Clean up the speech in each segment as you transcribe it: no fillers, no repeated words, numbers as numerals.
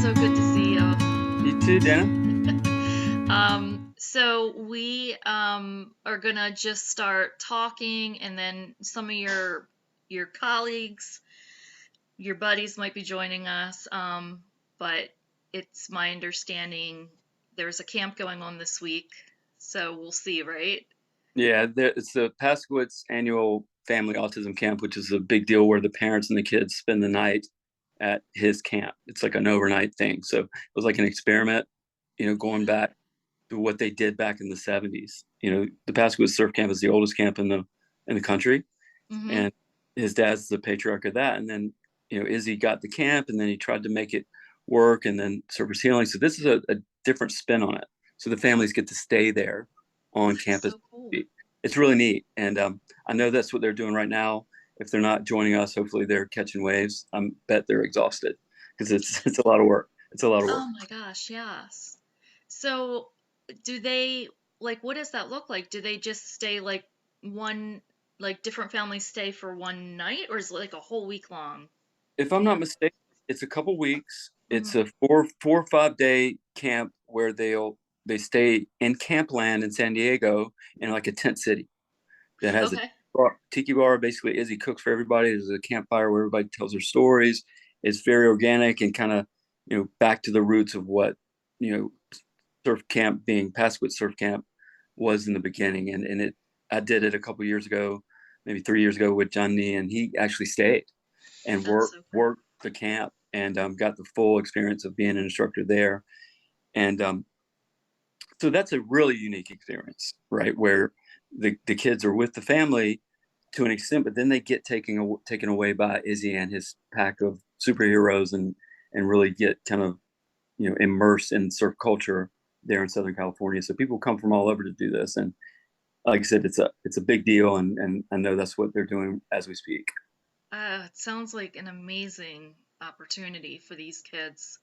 so good to see you. You too, Dana. So we are gonna just start talking, and then some of your colleagues, your buddies might be joining us. But it's my understanding there's a camp going on this week, so we'll see, right? Yeah, it's the Paskowitz annual family autism camp, which is a big deal where the parents and the kids spend the night at his camp. It's like an overnight thing. So it was like an experiment, going back to what they did back in the 70s. The Paskowitz Surf Camp is the oldest camp in the country, Mm-hmm. and his dad's the patriarch of that. And then, Izzy got the camp, and then he tried to make it work, and then Surfers Healing. So this is a different spin on it. So the families get to stay there on That's campus. so cool. It's really neat, and I know that's what they're doing right now. If they're not joining us, hopefully they're catching waves. I bet they're exhausted because it's a lot of work. It's a lot of work. Oh my gosh, yes. So, do they what does that look like? Do they just stay one, different families stay for one night, or is it like a whole week long If I'm not camp? mistaken, it's a couple weeks. It's Hmm. a four or 5 day camp where they stay in Campland in San Diego in like a tent city that has a Okay. tiki bar. Basically, Izzy cooks for everybody. There's a campfire where everybody tells their stories. It's very organic and kind of back to the roots of what you know surf camp being Passwood Surf Camp was in the beginning. And I did it a couple years ago, maybe 3 years ago with Johnny, and he actually stayed and That's worked so cool. worked the camp and got the full experience of being an instructor there. And so that's a really unique experience, right? Where the kids are with the family to an extent, but then they get taken away by Izzy and his pack of superheroes and really get kind of immersed in surf culture there in Southern California. So people come from all over to do this, and like I said, it's a big deal, and I know that's what they're doing as we speak. It sounds like an amazing opportunity for these kids,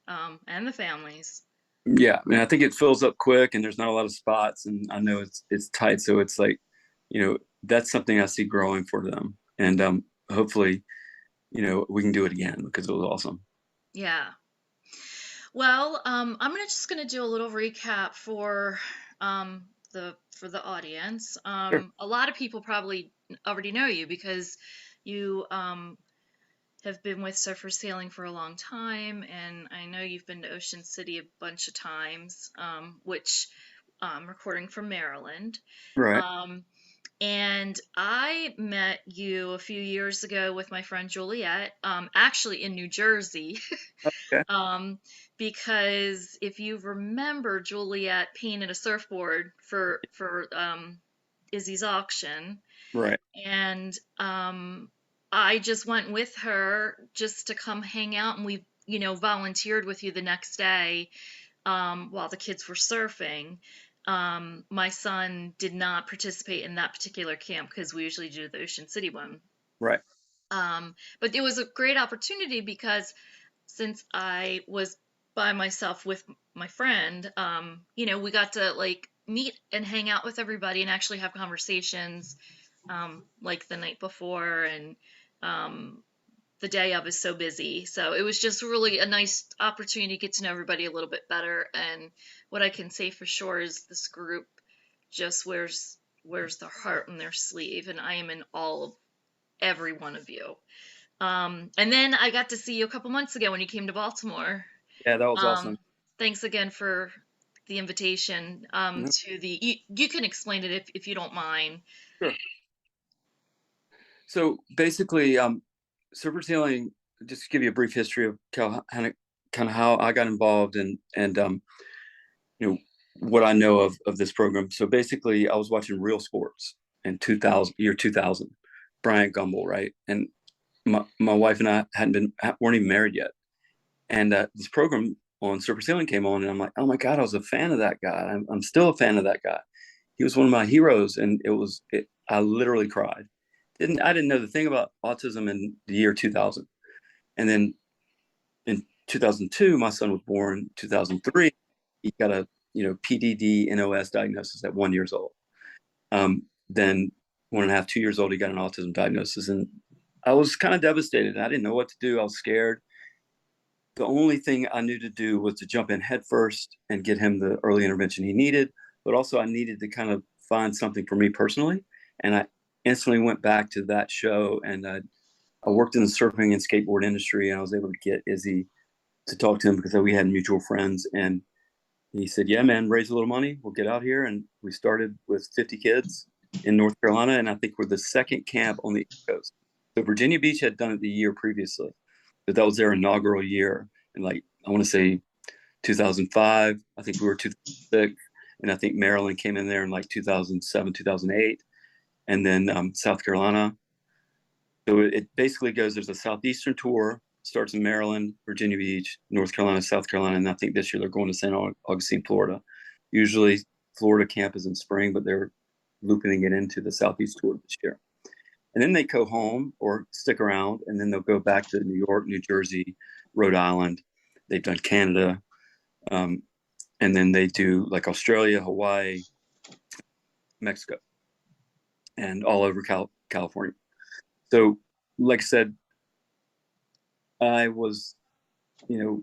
and the families. Yeah, I mean, I think it fills up quick, and there's not a lot of spots, and I know it's tight, so it's like, that's something I see growing for them, and hopefully, we can do it again because it was awesome. Yeah. Well, I'm just gonna do a little recap for the audience. Sure. A lot of people probably already know you because you have been with Surfer Sailing for a long time, and I know you've been to Ocean City a bunch of times, which recording from Maryland. Right. Um, and I met you a few years ago with my friend Juliet, actually in New Jersey. Okay. um, because if you remember, Juliet painted a surfboard for Izzy's auction, Right. and I just went with her just to come hang out, and we, volunteered with you the next day while the kids were surfing. My son did not participate in that particular camp because we usually do the Ocean City one. Right. But it was a great opportunity because since I was by myself with my friend, we got to meet and hang out with everybody and actually have conversations like the night before, and um, the day of is so busy. So it was just really a nice opportunity to get to know everybody a little bit better. And what I can say for sure is this group just wears their heart on their sleeve, and I am in all of every one of you. And then I got to see you a couple months ago when you came to Baltimore. Yeah, that was awesome. Um, Thanks again for the invitation Mhm. to the. You can explain it if you don't mind. Sure. So basically, surfer sailing. Just to give you a brief history of kind of how I got involved and you know what I know of this program. So basically, I was watching Real Sports in 2000, Bryant Gumbel, right? And my wife and I weren't even married yet, and this program on surfer sailing came on, and I'm like, oh my god, I was a fan of that guy. I'm still a fan of that guy. He was one of my heroes, and I literally cried. I didn't know the thing about autism in the year 2000, and then in 2002, my son was born. 2003, he got a PDD NOS diagnosis at 1 years old. Then 1.5, 2 years old, he got an autism diagnosis, and I was kind of devastated. I didn't know what to do. I was scared, the only thing I knew to do was to jump in head first and get him the early intervention he needed. But also, I needed to kind of find something for me personally. And I instantly went back to that show, and I worked in the surfing and skateboard industry, and I was able to get Izzy to talk to him because we had mutual friends. And he said, "Yeah, man, raise a little money. We'll get out here." And we started with 50 kids in North Carolina. And I think we're the second camp on the East Coast. So Virginia Beach had done it the year previously, but that was their inaugural year. And like, I want to say 2005, I think we were 2006. And I think Maryland came in there in like 2007, 2008. And then South Carolina. So it basically goes, there's a Southeastern tour, starts in Maryland, Virginia Beach, North Carolina, South Carolina, and I think this year they're going to St. Augustine, Florida. Usually Florida camp is in spring, but they're looping it into the Southeast tour this year. And then they go home or stick around, and then they'll go back to New York, New Jersey, Rhode Island. They've done Canada. Um, and then they do like Australia, Hawaii, Mexico, and all over California. So, like I said, I was, you know,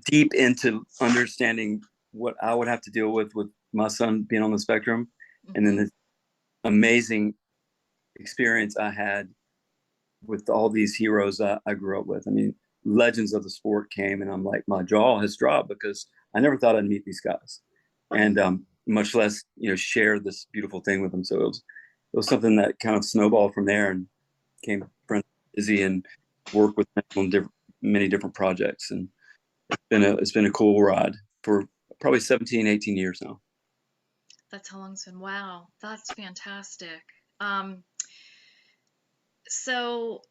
deep into understanding what I would have to deal with my son being on the spectrum, and then Mm-hmm. the amazing experience I had with all these heroes I grew up with. I mean, legends of the sport came, and I'm like, my jaw has dropped because I never thought I'd meet these guys, and Mm-hmm. much less share this beautiful thing with them. So it was something that kind of snowballed from there and came friends with Izzy and worked with him on many different projects, and it's been a cool ride for probably 17, 18 years now. That's how long it's been. Wow, that's fantastic. Um, so,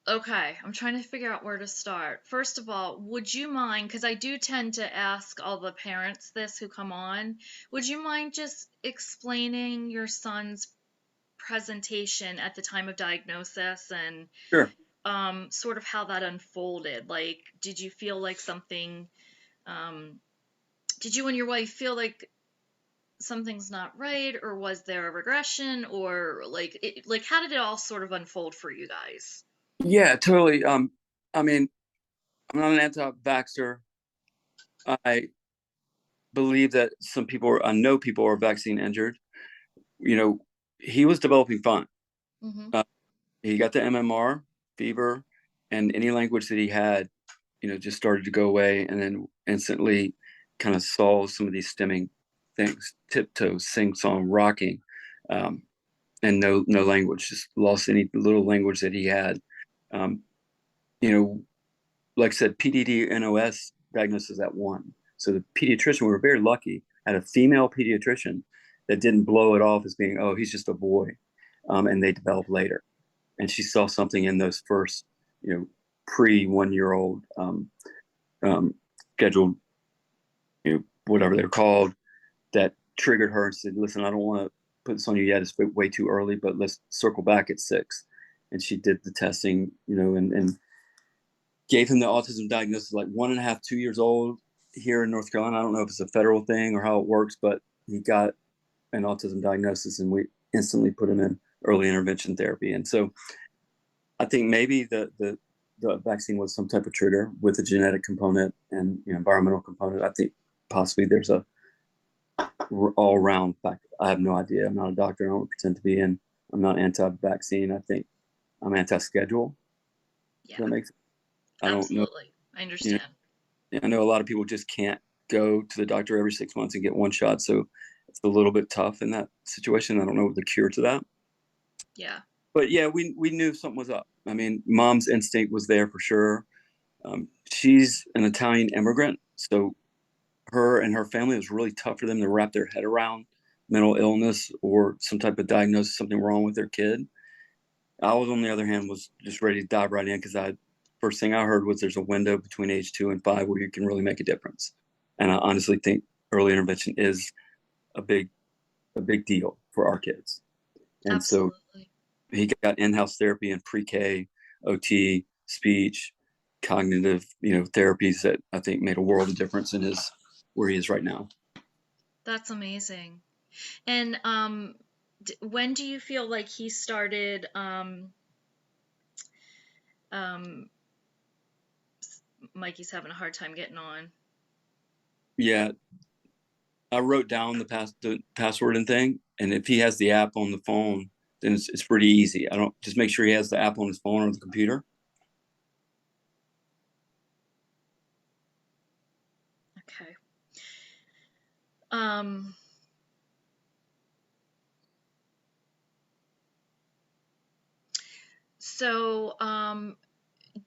okay, I'm trying to figure out where to start. First of all, would you mind, because I do tend to ask all the parents this who come on, would you mind just explaining your son's presentation at the time of diagnosis and Sure. sort of how that unfolded? Like, did you feel like something, um, did you and your wife feel like something's not right, or was there a regression, or like how did it all sort of unfold for you guys? Yeah, totally. I mean, I'm not an anti-vaxxer. I believe that I know people are vaccine injured. You know, he was developing fine. Mm-hmm. Uh, he got the MMR, fever, and any language that he had, just started to go away, and then instantly kind of saw some of these stemming things: tiptoe, sing song, rocking, um, and no language, just lost any little language that he had. Um, you know, like I said, PDD NOS diagnosis at one. So the pediatrician, we were very lucky, had a female pediatrician that didn't blow it off as being, oh, he's just a boy, and they developed later. And she saw something in those first, pre 1 year old um, scheduled, whatever they're called, that triggered her and said, listen, I don't want to put this on you yet. It's way too early, but let's circle back at 6. And she did the testing, and gave him the autism diagnosis like 1.5, 2 years old here in North Carolina. I don't know if it's a federal thing or how it works, but he got an autism diagnosis, and we instantly put him in early intervention therapy. And so I think maybe the vaccine was some type of trigger with a genetic component and environmental component. I think possibly there's a all around factor. I have no idea. I'm not a doctor. I don't pretend to be, and I'm not anti-vaccine. I think I'm anti-schedule. Yeah, Does that makes sense? I don't know. absolutely. I You understand. I know a lot of people just can't go to the doctor every 6 months and get one shot. So it's a little bit tough in that situation. I don't know the cure to that. Yeah. But yeah, we knew something was up. I mean, mom's instinct was there for sure. She's an Italian immigrant. So her and her family, it was really tough for them to wrap their head around mental illness or some type of diagnosis, something wrong with their kid. I was, on the other hand, was just ready to dive right in because first thing I heard was there's a window between age 2 and 5 where you can really make a difference. And I honestly think early intervention is a big, a big deal for our kids. And so Absolutely. he got in-house therapy in pre-K, OT, speech, cognitive, therapies that I think made a world of difference in his where he is right now. That's amazing. And when do you feel like he started um, Mikey's having a hard time getting on. Yeah, I wrote down the password and thing, and if he has the app on the phone, then it's pretty easy. I don't just make sure he has the app on his phone or the computer. Okay. Um, so,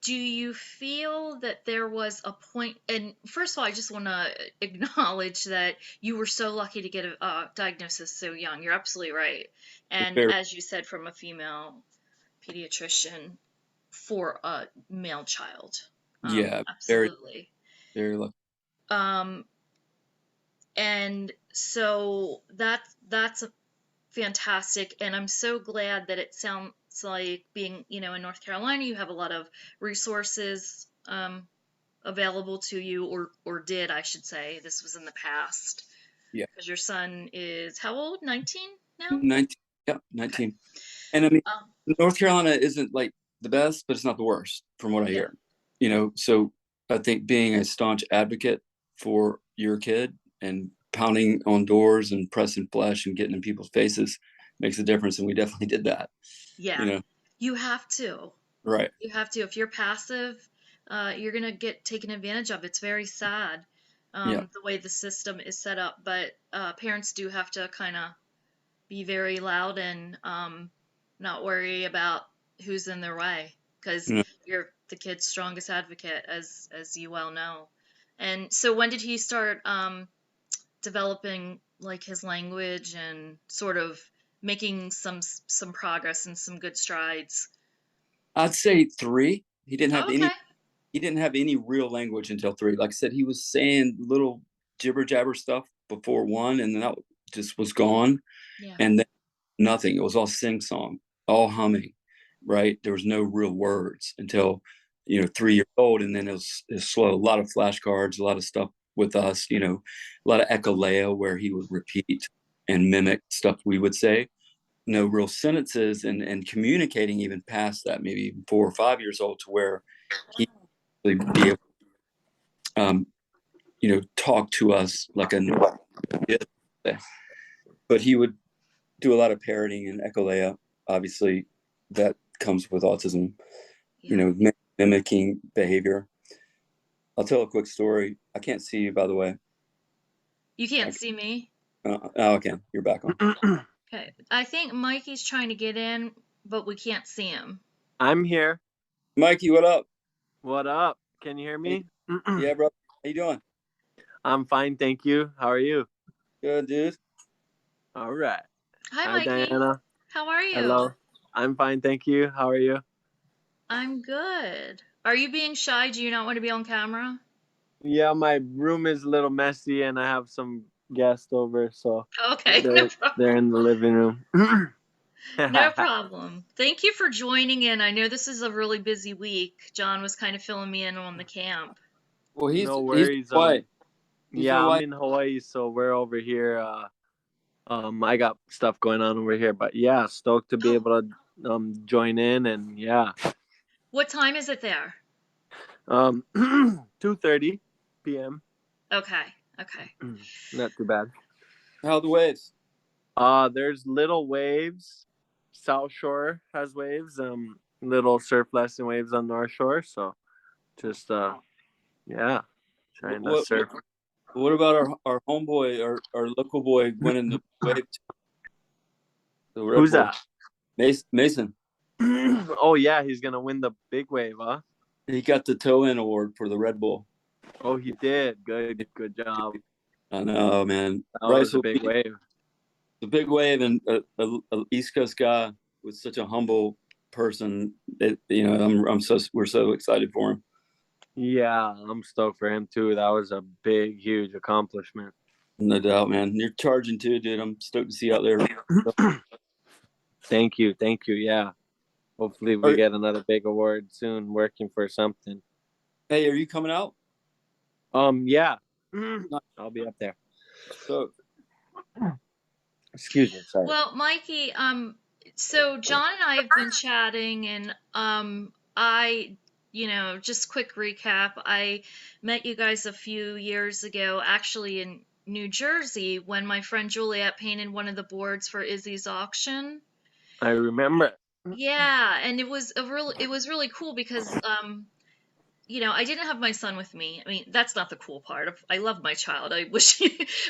do you feel that there was a point? And first of all, I just want to acknowledge that you were so lucky to get a diagnosis so young. You're absolutely right. And Very, as you said, from a female pediatrician for a male child. yeah, very, Absolutely. very lucky. Um, and so that's a fantastic, and I'm so glad that it sounds like being, in North Carolina, you have a lot of resources available to you, or did, I should say. This was in the past Yeah, because your son is how old? 19 now? 19. Yeah, Okay. 19. And I mean, Um, North Carolina isn't like the best, but it's not the worst, from what I yeah, hear. So I think being a staunch advocate for your kid and pounding on doors and pressing flesh and getting in people's faces makes a difference, and we definitely did that. You yeah. know, You have to. right? You have to. If you're passive, you're gonna get taken advantage of. It's very sad, Yeah, the way the system is set up. But parents do have to kind of be very loud and not worry about who's in their way, because you know, you're the kid's strongest advocate, as you well know. And so, when did he start developing like his language and sort of making some progress and some good strides? I'd say 3. He didn't have Oh, any. okay. He didn't have any real language until 3. Like I said, he was saying little jibber jabber stuff before 1, and then that just was gone. Yeah. And then nothing. It was all sing song, all humming, right? There was no real words until 3 years old, and then it was slow. A lot of flashcards, a lot of stuff with us, a lot of echolea where he would repeat and mimic stuff we would say. No real sentences, and communicating even past that, maybe even 4 or 5 years old, to where he would be able talk to us like a normal kid. But he would do a lot of parroting and echolea. Obviously, that comes with autism. Yeah. Mimicking behavior. I'll tell a quick story. I can't see you, by the way. You can't see me. Oh, I can. You're back on. Okay. I think Mikey's trying to get in, but we can't see him. I'm here. Mikey, what up? What up? Can you hear Hey, me? yeah, bro. How you doing? I'm fine, thank you. How are you? Good, dude. All right. Hi, Hi, Mikey. Diana. How are you? Hello. I'm fine, thank you. How are you? I'm good. Are you being shy? Do you not want to be on camera? Yeah, my room is a little messy and I have some guests over, so Okay, no they're problem. they're in the living room. No problem. Thank you for joining in. I know this is a really busy week. John was kind of filling me in on the camp. Well, No he's worries. white. He's in Yeah, I'm Hawaii. in Hawaii, so we're over here. I got stuff going on over here, but yeah, stoked to be Oh, able to join in and yeah. what time is it there? 2:30 p.m. Okay, okay. Not too bad. How are the waves? There's little waves. South Shore has waves. Little surf lesson waves on North Shore. So just yeah, trying to What surf. what about our homeboy, our local boy winning the wave, the Red Who's Bull? that? Mason. Oh yeah, he's gonna win the big wave, huh? He got the toe in award for the Red Bull. Oh, he did. Good job. I know, man. That Bryce was a will big be wave. the big wave, and a East Coast guy with such a humble person. We're so excited for him. Yeah, I'm stoked for him too. That was a big, huge accomplishment. No doubt, man. You're charging too, dude. I'm stoked to see you out there. Thank you. Yeah, hopefully we Are, get another big award soon. Working for something. hey, are you coming out? Yeah, Not I'll be up there. stoked. Excuse me, sorry. Well, Mikey, so John and I have been chatting, and I just quick recap. I met you guys a few years ago, actually in New Jersey, when my friend Juliet painted one of the boards for Izzy's auction. I remember. Yeah, and it was really cool because I didn't have my son with me. I mean, that's not the cool part. I love my child. I wish,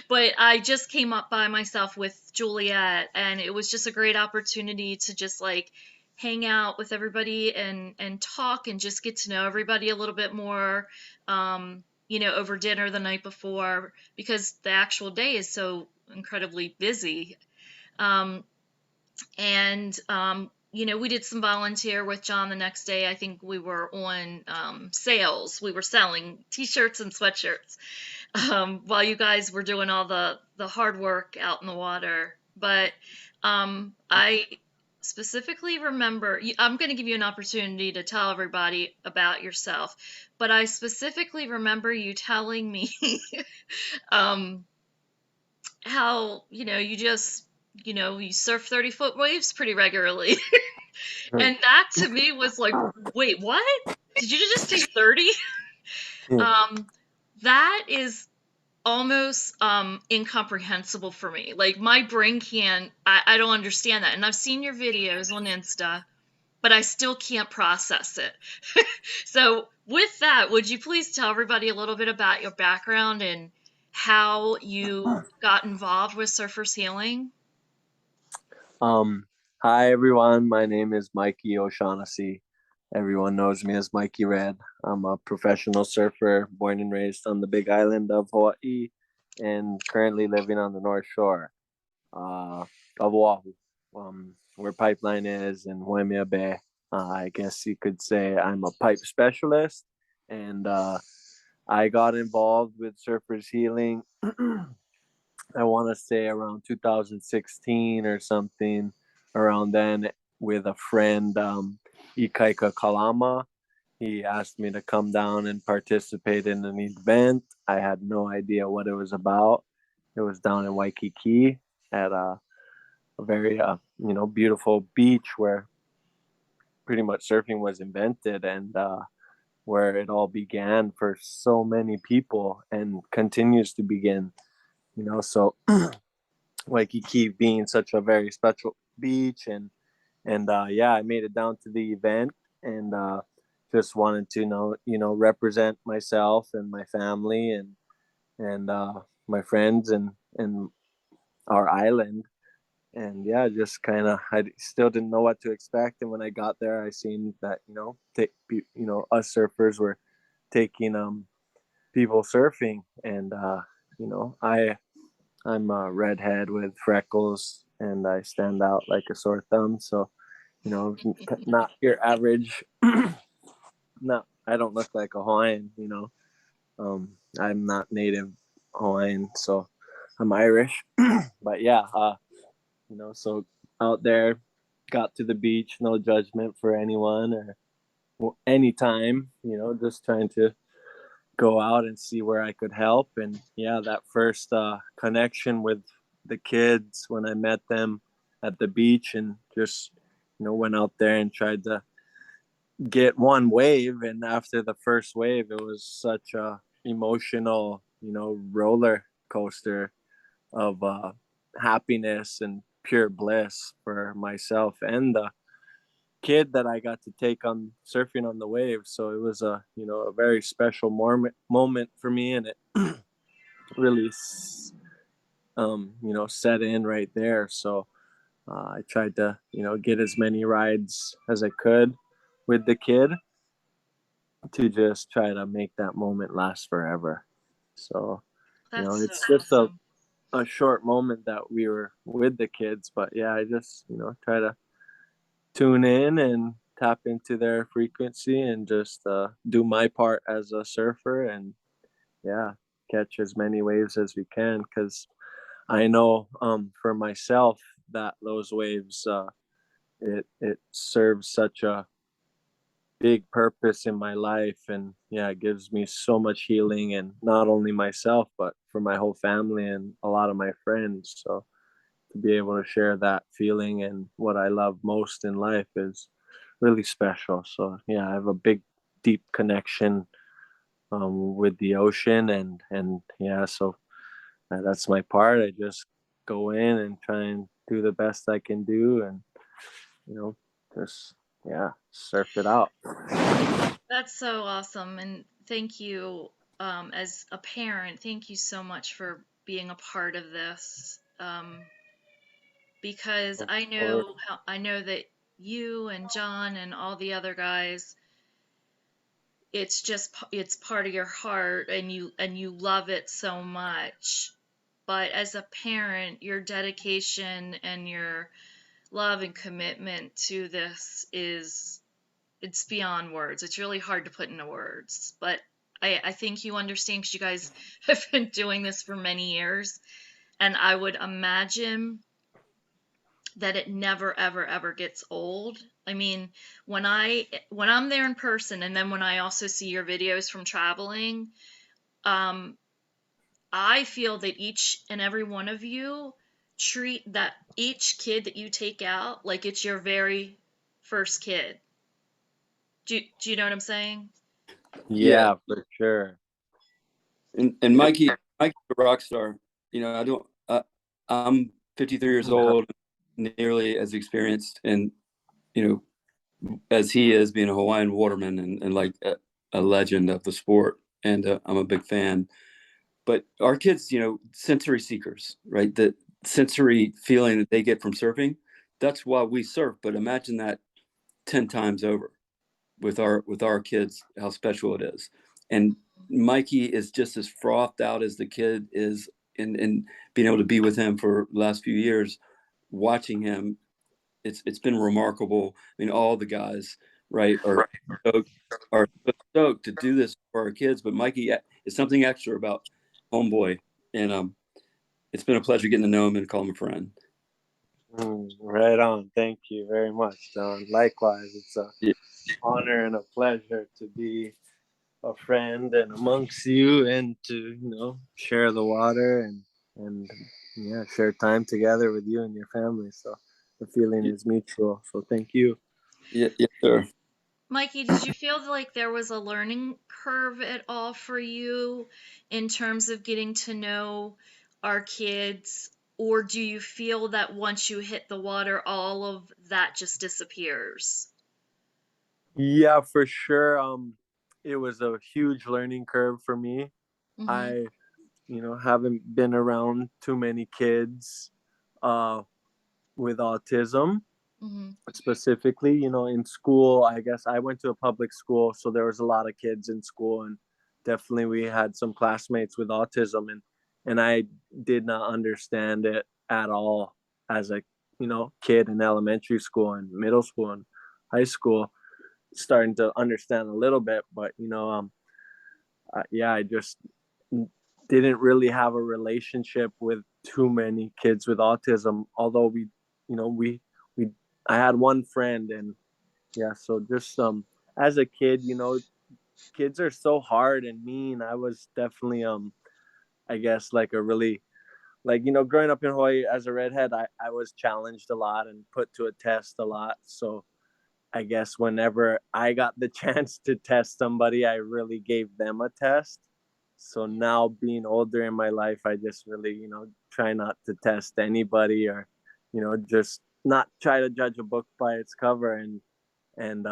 but I just came up by myself with Juliet, and it was just a great opportunity to just like hang out with everybody and talk and just get to know everybody a little bit more. Over dinner the night before because the actual day is so incredibly busy. Um, and we did some volunteer with John the next day. I think we were on sales. We were selling t-shirts and sweatshirts while you guys were doing all the hard work out in the water. But I specifically remember, I'm going to give you an opportunity to tell everybody about yourself, but I specifically remember you telling me um, how you surf 30-foot waves pretty regularly. And that to me was like, wait, what? Did you just say 30? Um, that is almost incomprehensible for me. Like my brain can't, I don't understand that. And I've seen your videos on Insta, but I still can't process it. So with that, would you please tell everybody a little bit about your background and how you got involved with Surfers Healing? Um, Hi everyone, my name is Mikey O'Shaughnessy. Everyone knows me as Mikey Red. I'm a professional surfer, born and raised on the Big Island of Hawaii, and currently living on the North Shore of Oahu, where Pipeline is in Waimea Bay. I guess you could say I'm a pipe specialist, and I got involved with Surfers Healing. I want to say around 2016 or something, around then, with a friend, Ikaika Kalama. He asked me to come down and participate in an event. I had no idea what it was about. It was down in Waikiki at a very beautiful beach where pretty much surfing was invented, and where it all began for so many people and continues to begin. So Waikiki being such a very special beach, and yeah, I made it down to the event, and just wanted to represent myself and my family and my friends and our island. And yeah, just kind of, I still didn't know what to expect, and when I got there, I seen that us surfers were taking people surfing, and I'm a redhead with freckles, and I stand out like a sore thumb. So, not your average. No, I don't look like a Hawaiian. I'm not native Hawaiian, so I'm Irish. But yeah, so out there, got to the beach, no judgment for anyone or any time. Just trying to go out and see where I could help. And yeah, that first connection with the kids when I met them at the beach, and just went out there and tried to get one wave. And after the first wave, it was such a emotional roller coaster of happiness and pure bliss for myself and the kid that I got to take on surfing on the waves. So it was a very special moment for me, and it really set in right there. So I tried to get as many rides as I could with the kid to just try to make that moment last forever. So That's so it's just awesome. a short moment that we were with the kids, but yeah, I just try to tune in and tap into their frequency and just do my part as a surfer, and yeah, catch as many waves as we can, because I know for myself that those waves it serves such a big purpose in my life, and yeah, it gives me so much healing, and not only myself but for my whole family and a lot of my friends. So to be able to share that feeling and what I love most in life is really special. So yeah, I have a big deep connection with the ocean, and yeah, so that's my part. I just go in and try and do the best I can do, and just surf it out. That's so awesome. And thank you, as a parent, thank you so much for being a part of this. Because Of I course. know I know that you and John and all the other guys, it's part of your heart, and you love it so much. But as a parent, your dedication and your love and commitment to this is it's beyond words. It's really hard to put into words. But I think you understand because you guys have been doing this for many years. And I would imagine that it never ever ever gets old. I mean, when I'm there in person, and then when I also see your videos from traveling, um I feel that each and every one of you treat that each kid that you take out like it's your very first kid. Do you know what I'm saying? Yeah. Yeah, for sure. And Mikey's a rock star. I don't. I'm 53 years old, nearly as experienced, and as he is, being a Hawaiian waterman and like a legend of the sport. And I'm a big fan. But our kids, sensory seekers, right? The sensory feeling that they get from surfing, that's why we surf. But imagine that 10 times over with our kids, how special it is. And Mikey is just as frothed out as the kid is in being able to be with him for the last few years, watching him. It's been remarkable. I mean, all the guys, right, stoked, are so stoked to do this for our kids. But Mikey is something extra about homeboy, and it's been a pleasure getting to know him and call him a friend. Right on. Thank you very much, John. Likewise, it's a Yeah, honor and a pleasure to be a friend and amongst you, and to share the water, and share time together with you and your family. So the feeling yeah, is mutual. So thank you. yeah, yeah, sir. Mikey, did you feel like there was a learning curve at all for you in terms of getting to know our kids? Or do you feel that once you hit the water, all of that just disappears? Yeah, for sure. It was a huge learning curve for me. Mm-hmm. I, haven't been around too many kids uh with autism Mm-hmm. specifically. In school, I guess I went to a public school, so there was a lot of kids in school, and definitely we had some classmates with autism, and I did not understand it at all as a kid in elementary school and middle school and high school. Starting to understand a little bit, but I just didn't really have a relationship with too many kids with autism. Although we I had one friend, and yeah, so just as a kid, kids are so hard and mean. I was definitely I guess like a really, like, growing up in Hawaii as a redhead, I was challenged a lot and put to a test a lot. So I guess whenever I got the chance to test somebody, I really gave them a test. So now, being older in my life, I just really, try not to test anybody, or, just not try to judge a book by its cover, and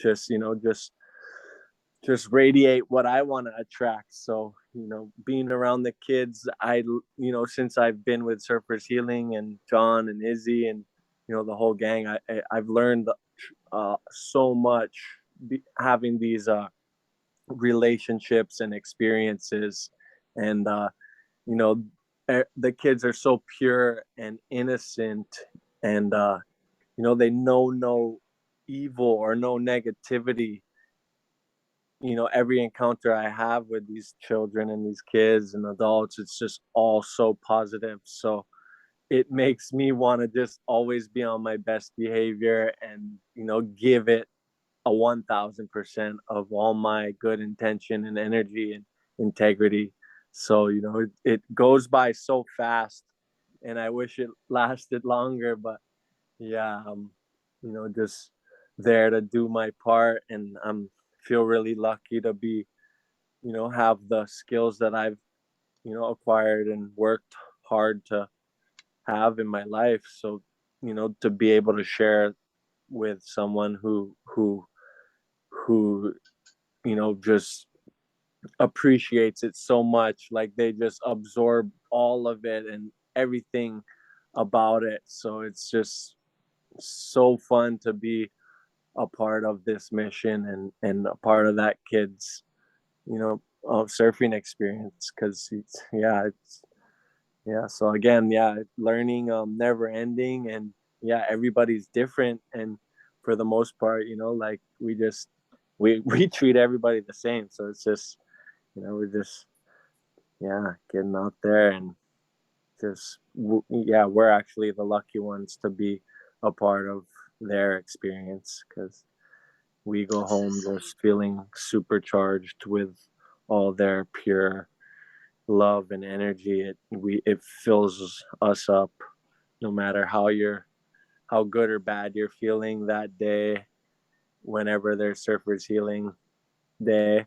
just, just radiate what I want to attract. So, being around the kids, since I've been with Surfers Healing and John and Izzy and, the whole gang, I've learned so much having these relationships and experiences. And you know the kids are so pure and innocent, and they know no evil or no negativity. Every encounter I have with these children and these kids and adults, it's just all so positive. So it makes me want to just always be on my best behavior, and give it a 1000% of all my good intention and energy and integrity. So it goes by so fast, and I wish it lasted longer. But yeah, just there to do my part, and I'm feel really lucky to be, have the skills that I've, acquired and worked hard to have in my life. So, to be able to share with someone who just appreciates it so much, like they just absorb all of it and everything about it. So it's just so fun to be a part of this mission and a part of that kid's surfing experience, because it's yeah. So again, yeah, learning never ending, and yeah, everybody's different, and for the most part, like we treat everybody the same. So it's just, we're just, yeah, getting out there and just yeah, we're actually the lucky ones to be a part of their experience, because we go That's so home sweet. just feeling supercharged with all their pure love and energy. It fills us up, no matter how good or bad you're feeling that day. Whenever there's surfers healing day,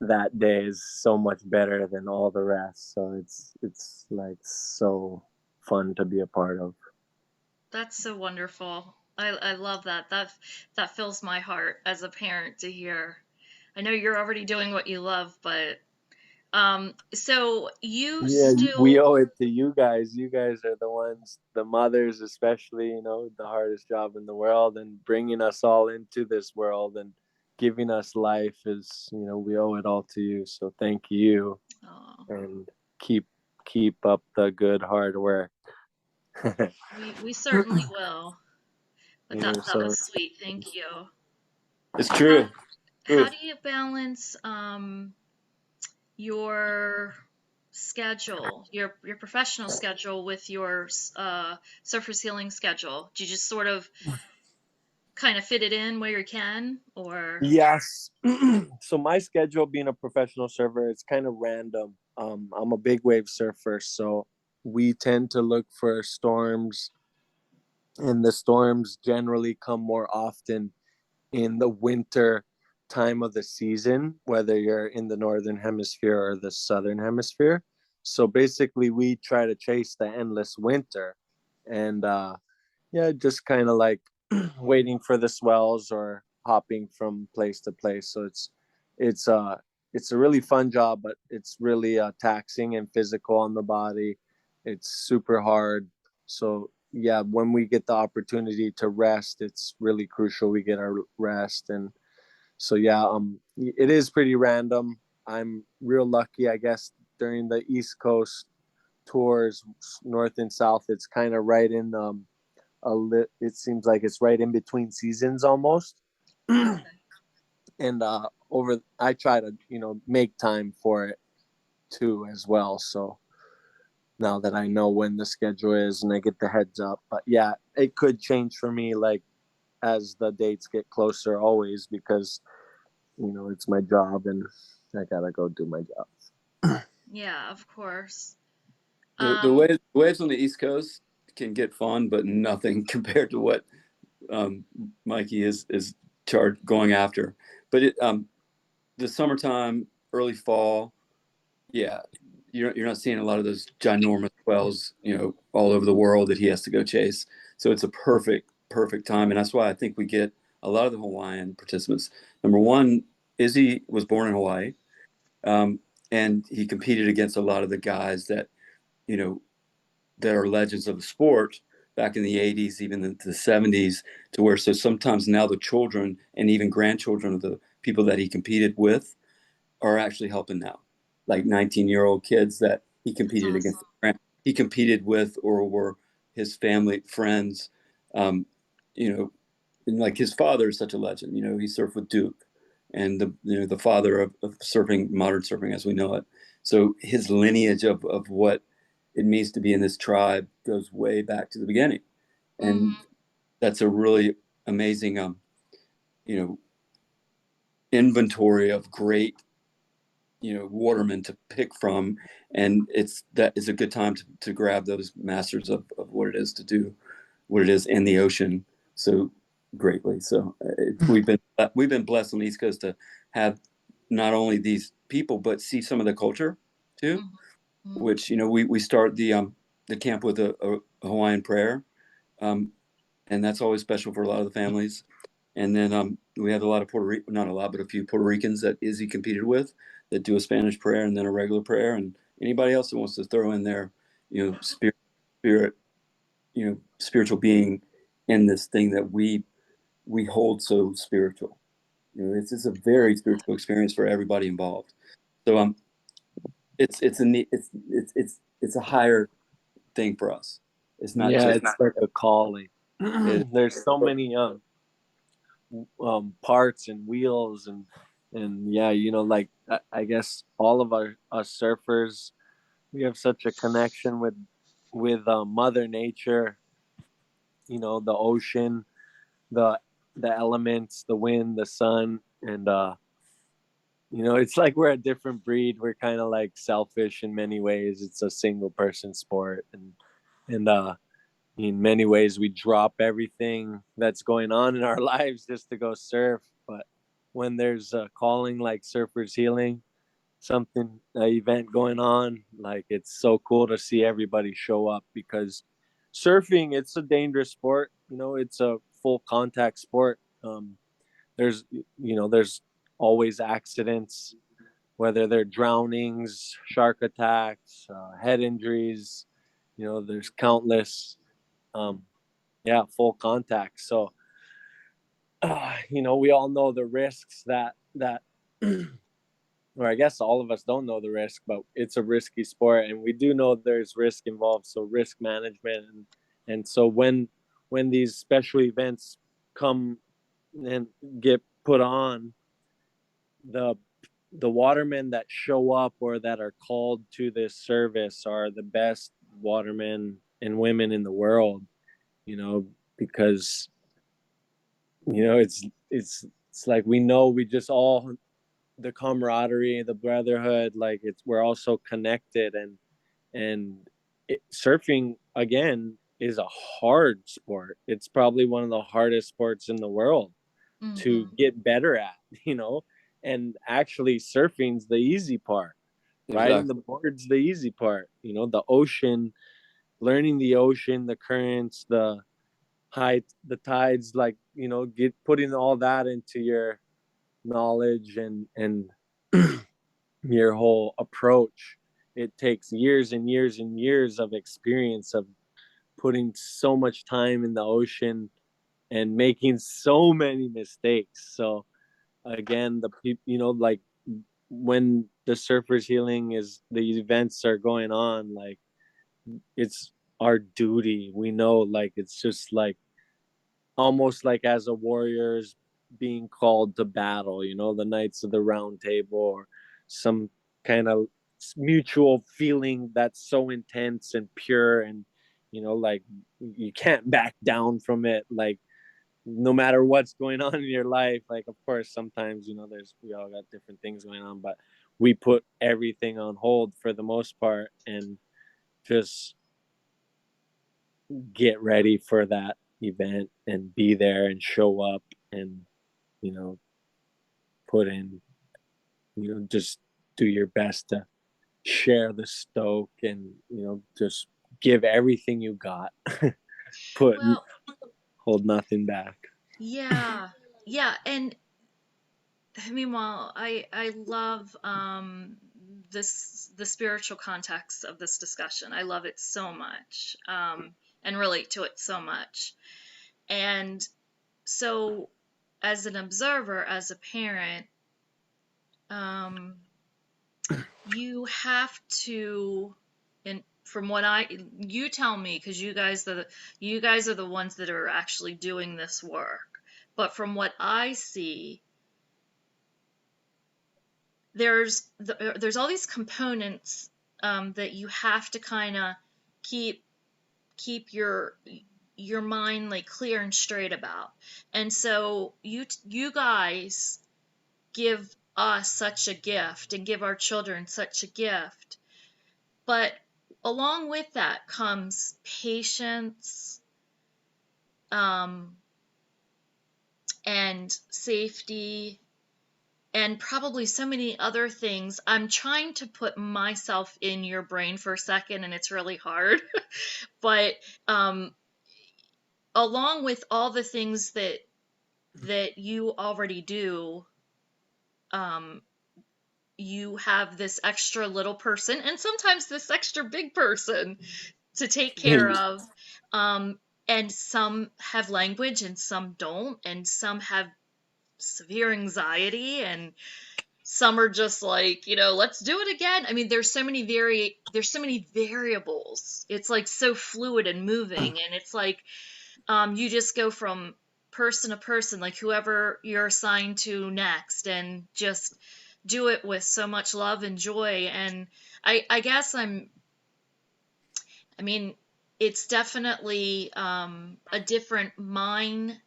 that day is so much better than all the rest. So it's like so fun to be a part of. That's so wonderful. I love that. That fills my heart as a parent to hear. I know you're already doing what you love, but so you Yeah, we still, owe it to you guys. You guys are the ones, the mothers especially, the hardest job in the world, and bringing us all into this world and giving us life is, we owe it all to you. So thank you, oh, and keep keep up the good hard work. we certainly will. But that So was sweet. Thank you. It's How true. how do you balance your schedule, your professional schedule with your surface healing schedule? Do you just sort of kind of fit it in where you can, or? yes. So my schedule, being a professional surfer, it's kind of random. I'm a big wave surfer, so we tend to look for storms, and the storms generally come more often in the winter time of the season, whether you're in the northern hemisphere or the southern hemisphere. So basically, we try to chase the endless winter, and yeah, just kind of like waiting for the swells or hopping from place to place. So it's uh it's a really fun job, but it's really taxing and physical on the body. It's super hard. So yeah, when we get the opportunity to rest, it's really crucial we get our rest. And so yeah, it is pretty random. I'm real lucky, I guess, during the East Coast tours, north and south. It's kind of right in it seems like it's right in between seasons almost. Okay. And over I try to make time for it too as well. So now that I know when the schedule is and I get the heads up, but yeah, it could change for me, like as the dates get closer always, because it's my job and I gotta go do my job. Yeah, of course. The Um, waves on the East Coast can get fun, but nothing compared to what Mikey is charged going after. But the summertime, early fall, yeah, you're not seeing a lot of those ginormous whales, all over the world that he has to go chase. So it's a perfect time, and that's why I think we get a lot of the Hawaiian participants. Number one, Izzy was born in Hawaii, um, and he competed against a lot of the guys that you know that are legends of the sport back in the 80s, even the 70s, to where so sometimes now the children and even grandchildren of the people that he competed with are actually helping now, like 19-year-old kids that he that's competed against. awesome. He competed with or were his family friends. Um, you know, and like his father is such a legend. He surfed with Duke, and the father of surfing, modern surfing as we know it. So his lineage of what it means to be in this tribe goes way back to the beginning, and Hmm. that's a really amazing you know inventory of great watermen to pick from, and that is a good time to grab those masters of what it is to do what it is in the ocean. So greatly. So we've been blessed on the East Coast to have not only these people but see some of the culture too. Mhm. Which we start the camp with a Hawaiian prayer, um, and that's always special for a lot of the families. And then we had a lot of not a lot, but a few Puerto Ricans that Izzy competed with that do a Spanish prayer and then a regular prayer. And anybody else that wants to throw in their, spirit, spiritual being in this thing that we hold so spiritual. It's a very spiritual experience for everybody involved. So it's a neat, it's a higher thing for us. It's not Yeah, just it's like a calling. it. There's so many parts and wheels and yeah, like I guess all of us surfers, we have such a connection with Mother Nature, the ocean, the the elements, the wind, the sun, and it's like we're a different breed. We're kind of like selfish in many ways. It's a single person sport, and in many ways we drop everything that's going on in our lives just to go surf. But when there's a calling like Surfers Healing, something, an event going on, like it's so cool to see everybody show up, because surfing, it's a dangerous sport. It's a full contact sport. There's always accidents, whether they're drownings, shark attacks, head injuries. There's countless, um, yeah, full contact. So, we all know the risks that, or I guess all of us don't know the risk, but it's a risky sport, and we do know there's risk involved. So risk management, and so when these special events come and get put on, the the watermen that show up or that are called to this service are the best watermen and women in the world, because it's like we just all, the camaraderie, the brotherhood, like we're all so connected, and surfing again is a hard sport. It's probably one of the hardest sports in the world to Mhm. get better at, you know. And actually, surfing's the easy part. Riding Exactly. the board's the easy part. The ocean, learning the ocean, the currents, the height, the tides, like get putting all that into your knowledge and your whole approach. It takes years and years and years of experience of putting so much time in the ocean and making so many mistakes. So again, the people, like when the Surfers Healing is, the events are going on, like it's our duty. We know, like it's just like almost like as a warriors being called to battle, the Knights of the Round Table, or some kind of mutual feeling that's so intense and pure, and like you can't back down from it, like no matter what's going on in your life. Like of course sometimes we all got different things going on, but we put everything on hold for the most part and just get ready for that event and be there and show up and you know put in, just do your best to share the stoke and just give everything you got. Put Well, Hold nothing back. yeah. Yeah, and meanwhile, I love the spiritual context of this discussion. I love it so much, and relate to it so much. And so, as an observer, as a parent, um, you have to, and from what you tell me, because you guys are the ones that are actually doing this work. But from what I see, there's all these components that you have to kind of keep keep your mind like clear and straight about. And so you guys give us such a gift and give our children such a gift, but along with that comes patience, um, and safety and probably so many other things. I'm trying to put myself in your brain for a second, and it's really hard. But um, along with all the things that you already do, um, you have this extra little person and sometimes this extra big person to take care of. Um, and some have language and some don't, and some have severe anxiety, and some are just like, let's do it again. I mean, there's so many variables. It's like so fluid and moving, and it's like you just go from person to person, like whoever you're assigned to next, and just do it with so much love and joy. And I guess I mean, it's definitely a different mindset,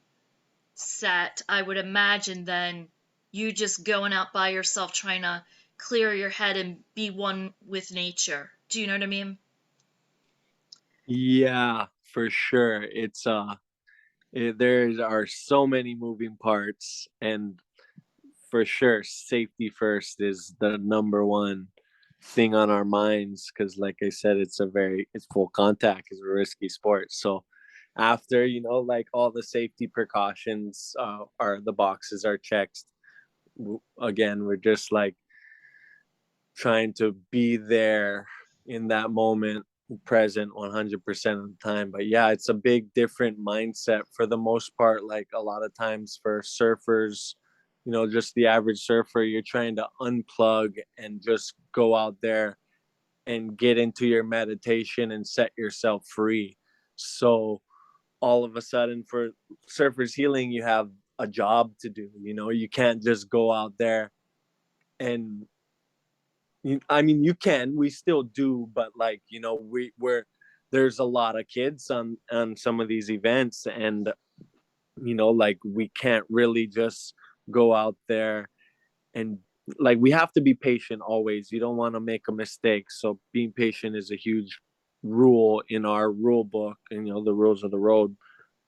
I would imagine, than you just going out by yourself trying to clear your head and be one with nature. Do you know what I mean? Yeah, for sure. There are so many moving parts, and for sure, safety first is the number one thing on our minds, because like I said, it's full contact, it's a risky sport. So after, like all the safety precautions are the boxes are checked, again, we're just like trying to be there in that moment, present 100% of the time. But yeah, it's a big different mindset for the most part. Like a lot of times for surfers, just the average surfer, you're trying to unplug and just go out there and get into your meditation and set yourself free. So all of a sudden for surfers healing, you have a job to do. You can't just go out there and I mean, you can, we still do, but like, we're there's a lot of kids on some of these events, and like we can't really just go out there and like we have to be patient always. You don't want to make a mistake, so being patient is a huge rule in our rule book, and the rules of the road.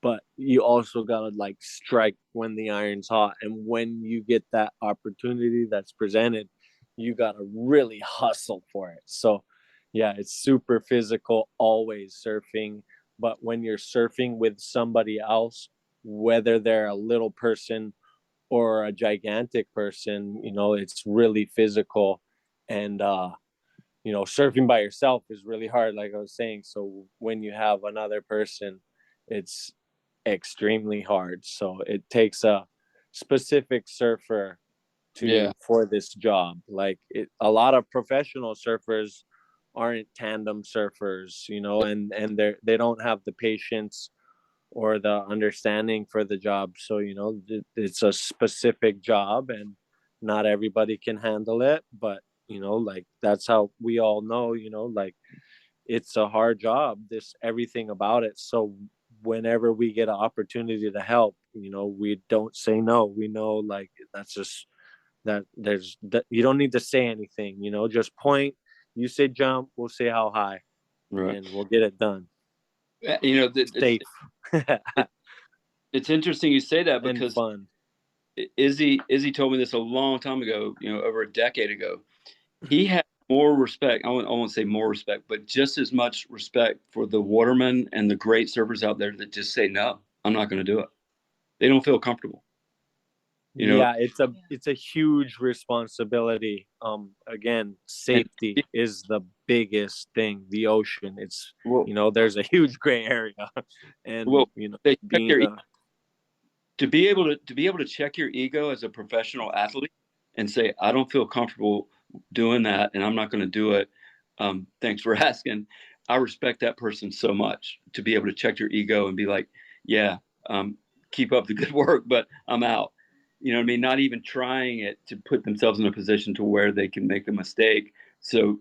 But you also gotta like strike when the iron's hot, and when you get that opportunity that's presented, you gotta really hustle for it. So yeah, it's super physical always surfing, but when you're surfing with somebody else, whether they're a little person or a gigantic person, it's really physical. And surfing by yourself is really hard, like I was saying. So when you have another person, it's extremely hard. So it takes a specific surfer Yeah. to for this job. Like a lot of professional surfers aren't tandem surfers, and they don't have the patience or the understanding for the job. So it's a specific job, and not everybody can handle it. But like that's how we all know. Like it's a hard job. This everything about it. So whenever we get an opportunity to help, we don't say no. We know like that's just that there's that you don't need to say anything. Just point. You say jump, we'll say how high, Right. and we'll get it done. Safe it's interesting you say that, and because fun. Izzy told me this a long time ago, over a decade ago. He had more respect. I won't say more respect, but just as much respect for the watermen and the great surfers out there that just say, no, I'm not going to do it. They don't feel comfortable. You know, Yeah, it's a huge responsibility. Again, and safety is the biggest thing. The ocean, it's well, there's a huge gray area, and well, they check being your a to be able to check your ego as a professional athlete and say, I don't feel comfortable doing that, and I'm not going to do it. Thanks for asking. I respect that person so much, to be able to check your ego and be like, yeah, um, keep up the good work, but I'm out. You know what I mean? Not even trying it to put themselves in a position to where they can make a mistake. So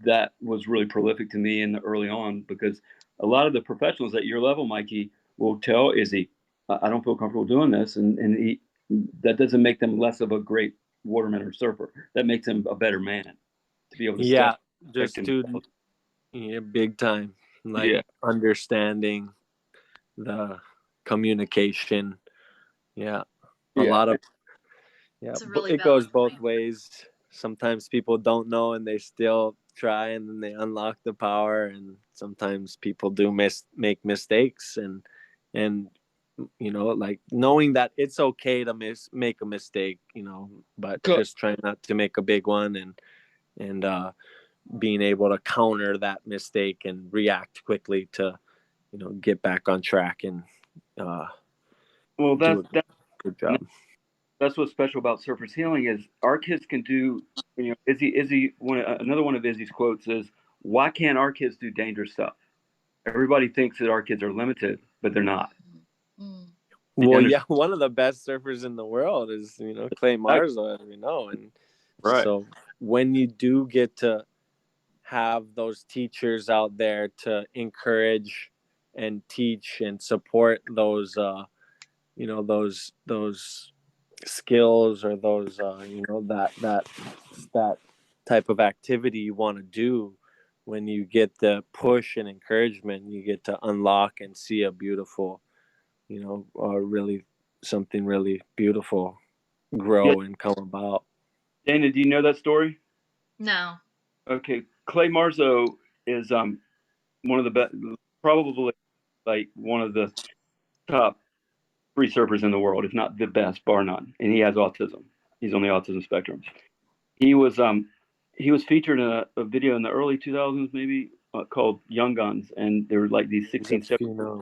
that was really prolific to me in the early on, because a lot of the professionals at your level, Mikey, will tell Izzy, I don't feel comfortable doing this, and that doesn't make them less of a great waterman or surfer. That makes them a better man, to be able to step yeah, back just and to yeah, big time, like yeah. understanding the communication. Yeah, A Yeah. lot of, yeah, It's a really it goes valid both point. ways. Sometimes people don't know and they still try, and then they unlock the power, and sometimes people do make mistakes, and like knowing that it's okay to make a mistake, but Co- just trying not to make a big one, and being able to counter that mistake and react quickly to get back on track and uh, Well, do a good job. that's what's special about Surface Healing is our kids can do. Another one of Izzy's quotes is, "Why can't our kids do dangerous stuff?" Everybody thinks that our kids are limited, but they're not. Mm. Well, yeah, one of the best surfers in the world is Clay Marzo, as we know, and Right. so when you do get to have those teachers out there to encourage and teach and support those those skills, or those that type of activity you want to do, when you get the push and encouragement, you get to unlock and see a beautiful, really something really beautiful Yeah, grow and come about. Dana, do you know that story? No. Okay, Clay Marzo is one of the best, probably like one of the top three surfers in the world, if not the best, bar none. And he has autism. He's on the autism spectrum. He was he was featured in a video in the early 2000s, maybe called Young Guns, and there were like these 16, 17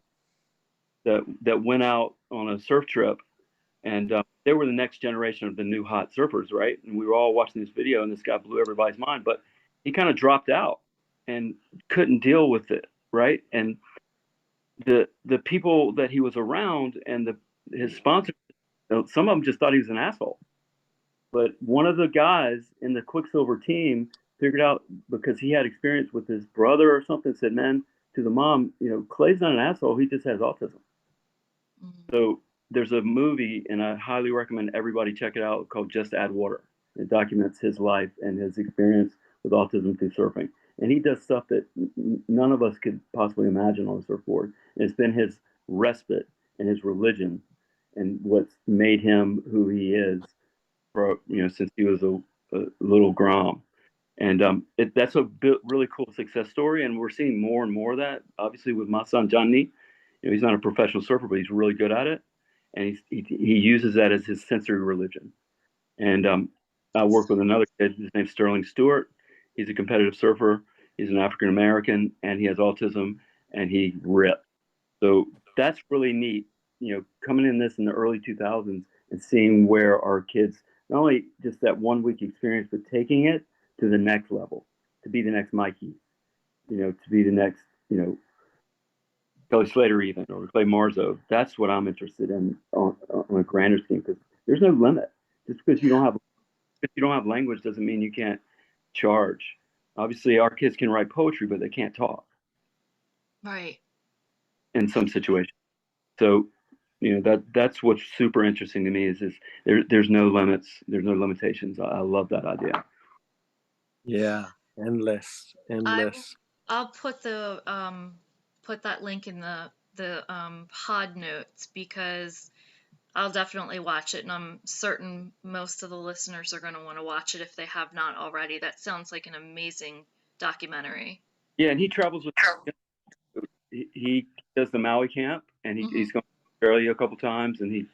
that went out on a surf trip, and they were the next generation of the new hot surfers, right? And we were all watching this video, and this guy blew everybody's mind, but he kind of dropped out and couldn't deal with it, right? And the people that he was around and his sponsors, some of them just thought he was an asshole. But one of the guys in the Quicksilver team figured out, because he had experience with his brother or something, said, "Man, to the mom, Clay's not an asshole. He just has autism." Mm. So there's a movie, and I highly recommend everybody check it out, called Just Add Water. It documents his life and his experience with autism through surfing. And he does stuff that none of us could possibly imagine on a surfboard. And it's been his respite and his religion and what's made him who he is for, since he was a little Grom. And that's a really cool success story. And we're seeing more and more of that, obviously, with my son, Johnny. He's not a professional surfer, but he's really good at it. And he uses that as his sensory religion. And I work with another kid. His name's Sterling Stewart. He's a competitive surfer. He's an African American, and he has autism, and he rips. So that's really neat. Coming in this in the early 2000s and seeing where our kids, not only just that 1 week experience, but taking it to the next level, to be the next Mikey, to be the next, Kelly Slater even, or Clay Marzo. That's what I'm interested in on a grander scheme, because there's no limit. Just because you Yeah. don't have language doesn't mean you can't charge. Obviously, our kids can write poetry, but they can't talk Right. in some situations. So, that's what's super interesting to me is there's no limits, there's no limitations. I love that idea. Yeah, endless, I endless. I'll put that link in the pod notes, because I'll definitely watch it, and I'm certain most of the listeners are going to want to watch it if they have not already. That sounds like an amazing documentary. Yeah, and he travels with. He does the Maui camp, and Hmm. he's gone to Australia a couple times, and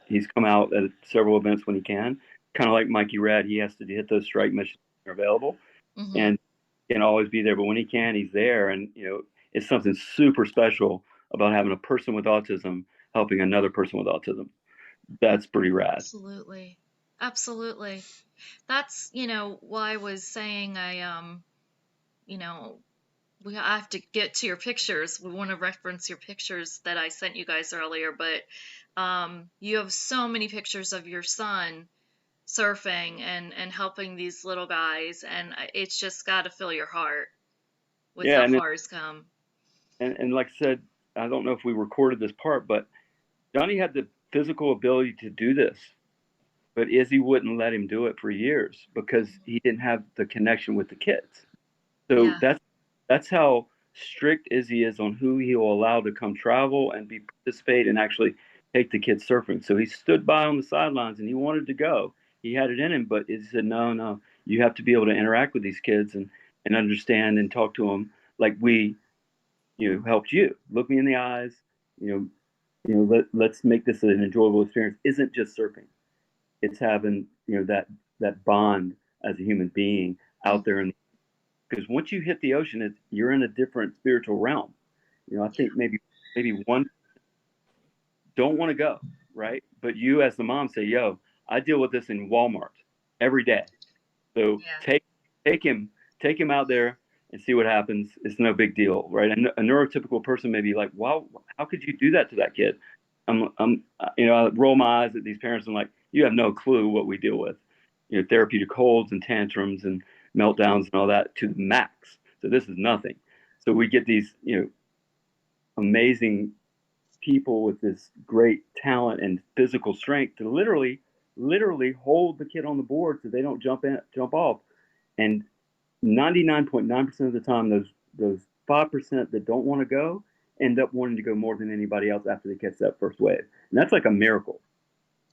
he's come out at several events when he can. Kind of like Mikey Red, he has to hit those strike missions that are available, Hmm. and can't always be there. But when he can, he's there, and it's something super special about having a person with autism helping another person with autism. That's pretty rad. Absolutely. Absolutely. That's, why I was saying you know, we have to get to your pictures. We want to reference your pictures that I sent you guys earlier, but you have so many pictures of your son surfing and helping these little guys, and it's just got to fill your heart with Yeah, how and far he's come. and like I said, I don't know if we recorded this part, but Johnny had the physical ability to do this, but Izzy wouldn't let him do it for years because he didn't have the connection with the kids. So Yeah. that's how strict Izzy is on who he will allow to come travel and be participate and actually take the kids surfing. So he stood by on the sidelines and he wanted to go. He had it in him, but he said, no, no, you have to be able to interact with these kids and understand and talk to them like we, helped you. Look me in the eyes, you know, let's make this an enjoyable experience. Isn't just surfing. It's having, that bond as a human being out there. And because once you hit the ocean, you're in a different spiritual realm. I think maybe one don't want to go, right? But you as the mom say, yo, I deal with this in Walmart every day. So Yeah. take him out there and see what happens. It's no big deal, right? A neurotypical person may be like, wow, how could you do that to that kid? I roll my eyes at these parents and like, you have no clue what we deal with. Therapeutic holds and tantrums and meltdowns and all that to the max. So this is nothing. So we get these, amazing people with this great talent and physical strength to literally hold the kid on the board so they don't jump off. And 99.9% of the time, those 5% that don't want to go end up wanting to go more than anybody else after they catch that first wave. And that's like a miracle,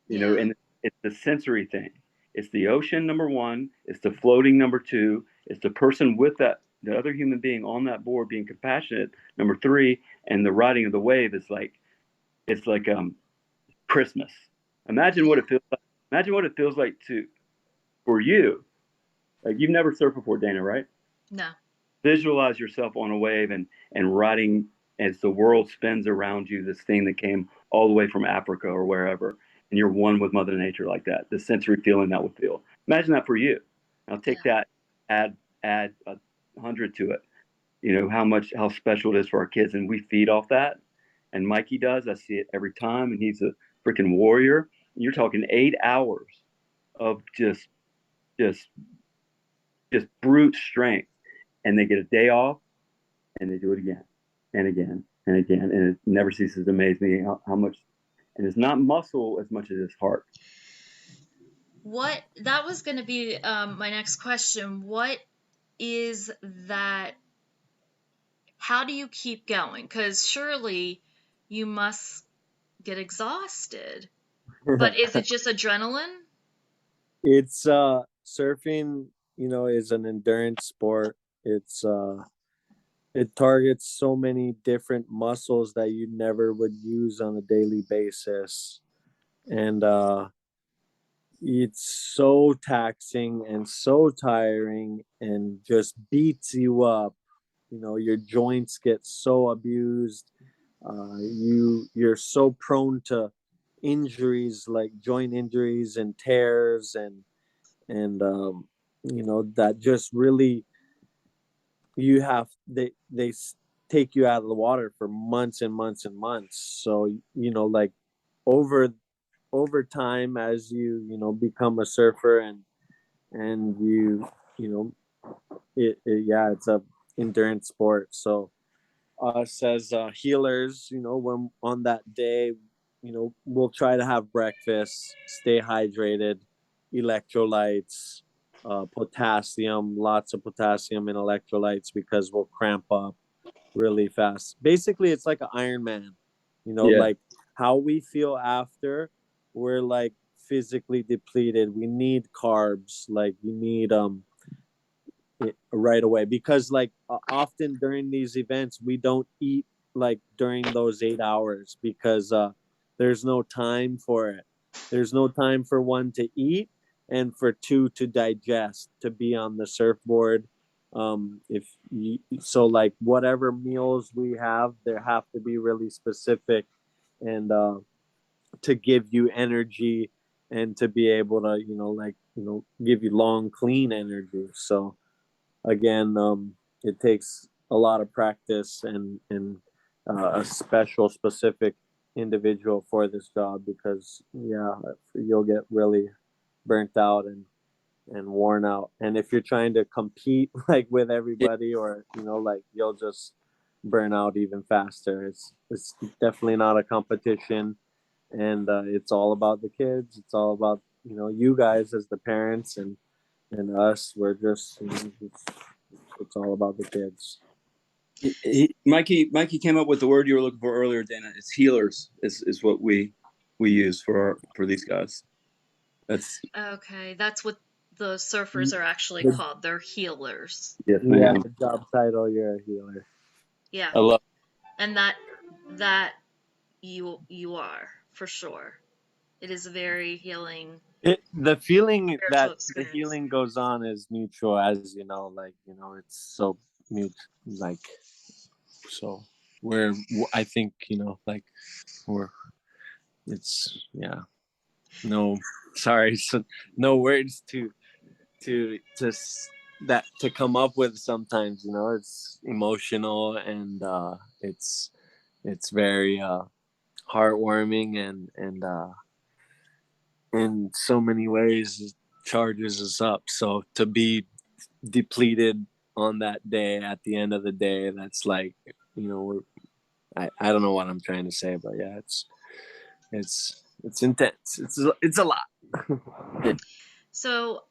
and it's the sensory thing. It's the ocean, number one. It's the floating, number two. It's the person with the other human being on that board being compassionate, number three. And the riding of the wave is like, it's like Christmas. Imagine what it feels like. Imagine what it feels like for you. Like you've never surfed before, Dana, right? No. Visualize yourself on a wave and riding as the world spins around you, this thing that came all the way from Africa or wherever, and you're one with Mother Nature like that. The sensory feeling that would feel. Imagine that for you. Now take that, add 100 to it. How special it is for our kids, and we feed off that. And Mikey does. I see it every time, and he's a freaking warrior. You're talking 8 hours of just brute strength, and they get a day off, and they do it again and again and again, and it never ceases to amaze me how much. And it's not muscle as much as it's heart. What that was going to be my next question. What is that? How do you keep going? Because surely you must get exhausted. But is it just adrenaline? It's surfing, is an endurance sport. It targets so many different muscles that you never would use on a daily basis. And it's so taxing and so tiring and just beats you up. Your joints get so abused. You're so prone to injuries, like joint injuries and tears, and that just really, they take you out of the water for months and months and months. So like over time, as you become a surfer, and it's a endurance sport. So us as healers, when on that day, we'll try to have breakfast, stay hydrated, electrolytes, potassium, lots of potassium and electrolytes, because we'll cramp up really fast. Basically, it's like an Iron Man, like how we feel after we're like physically depleted. We need carbs, like you need right away, because like often during these events we don't eat like during those 8 hours, because there's no time for it. There's no time for one to eat, and for two to digest, to be on the surfboard. If you, so like whatever meals we have, there have to be really specific, and to give you energy, and to be able to give you long clean energy. So again, it takes a lot of practice, and a specific individual for this job, because you'll get really burnt out and worn out. And if you're trying to compete like with everybody, or like, you'll just burn out even faster. It's definitely not a competition, and it's all about the kids. It's all about you guys as the parents, and us. We're just it's all about the kids. Mikey came up with the word you were looking for earlier, Dana. It's healers is what we we use for these guys. That's Okay, that's what the surfers are actually The- called. They're healers. yes, yeah, ma'am. the job title, you're a healer. Yeah, I love. and that you are for sure. It is a very healing The feeling spiritual that the experience. healing goes on is mutual, as you know, like, it's so mutual, like, so we're, I think, like, we're, it's, yeah, no, sorry, so no words to come up with sometimes, it's emotional, and it's very heartwarming, and in so many ways it charges us up. So to be depleted on that day, at the end of the day, that's like, I don't know what I'm trying to say, but yeah, it's intense. It's a lot. So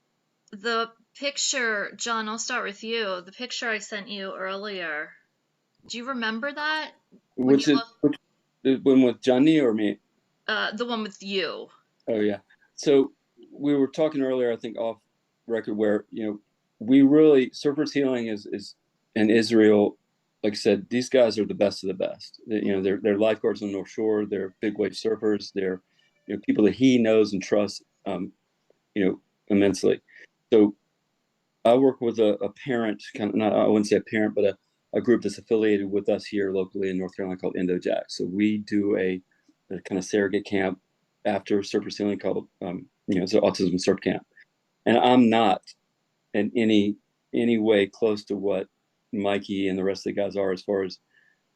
the picture, John, I'll start with you. The picture I sent you earlier. Do you remember that when you Which is look the one with Johnny or me? the one with you? Oh yeah. So we were talking earlier, I think off record, where we really Surfers Healing is in Israel. Like I said, these guys are the best of the best. They're lifeguards on North Shore. They're big wave surfers. They're people that he knows and trusts, immensely. So I work with a parent, kind of, not, I wouldn't say a parent, but a group that's affiliated with us here locally in North Carolina called IndoJack. So we do a kind of surrogate camp after Surfer Healing called, it's an autism surf camp. And I'm not in any way close to what Mikey and the rest of the guys are as far as,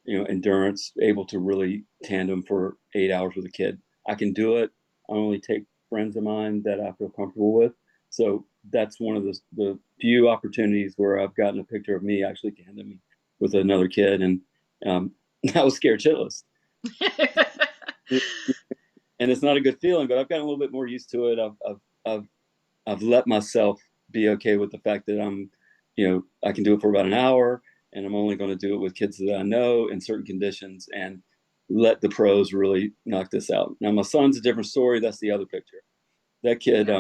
endurance, able to really tandem for 8 hours with a kid. I can do it. I only take friends of mine that I feel comfortable with. So that's one of the few opportunities where I've gotten a picture of me actually tandeming with another kid, and I was scared shitless. And it's not a good feeling, but I've gotten a little bit more used to it. I've let myself be okay with the fact that I can do it for about an hour, and I'm only going to do it with kids that I know in certain conditions, and let the pros really knock this out. Now, my son's a different story. That's the other picture. That kid,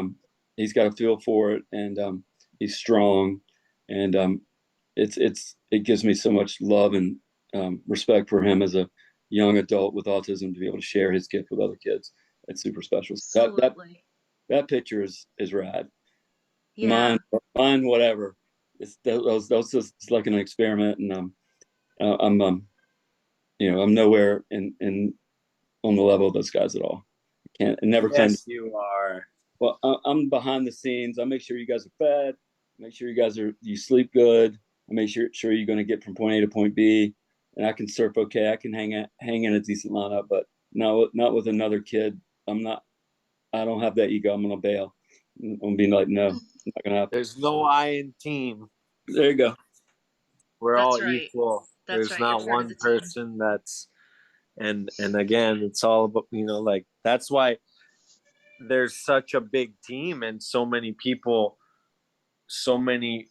he's got a feel for it, and he's strong, and it gives me so much love and respect for him as a young adult with autism to be able to share his gift with other kids. It's super special. So Absolutely. that picture is rad. Yeah. Mine, whatever. That was just like an experiment, and I'm nowhere in on the level of those guys at all. I can't, I never claimed. Yes, you are. Well, I'm behind the scenes. I make sure you guys are fed. Make sure you sleep good. I make sure you're going to get from point A to point B, and I can surf okay. I can hang in a decent lineup, but no, not with another kid. I'm not. I don't have that ego. I'm gonna bail. I'm being like, no, not gonna happen. There's no I in team. There you go. We're all That's right. equal. That's There's right. You're not part of one the team. person that's, and again, it's all about, like, that's why there's such a big team, and so many people, so many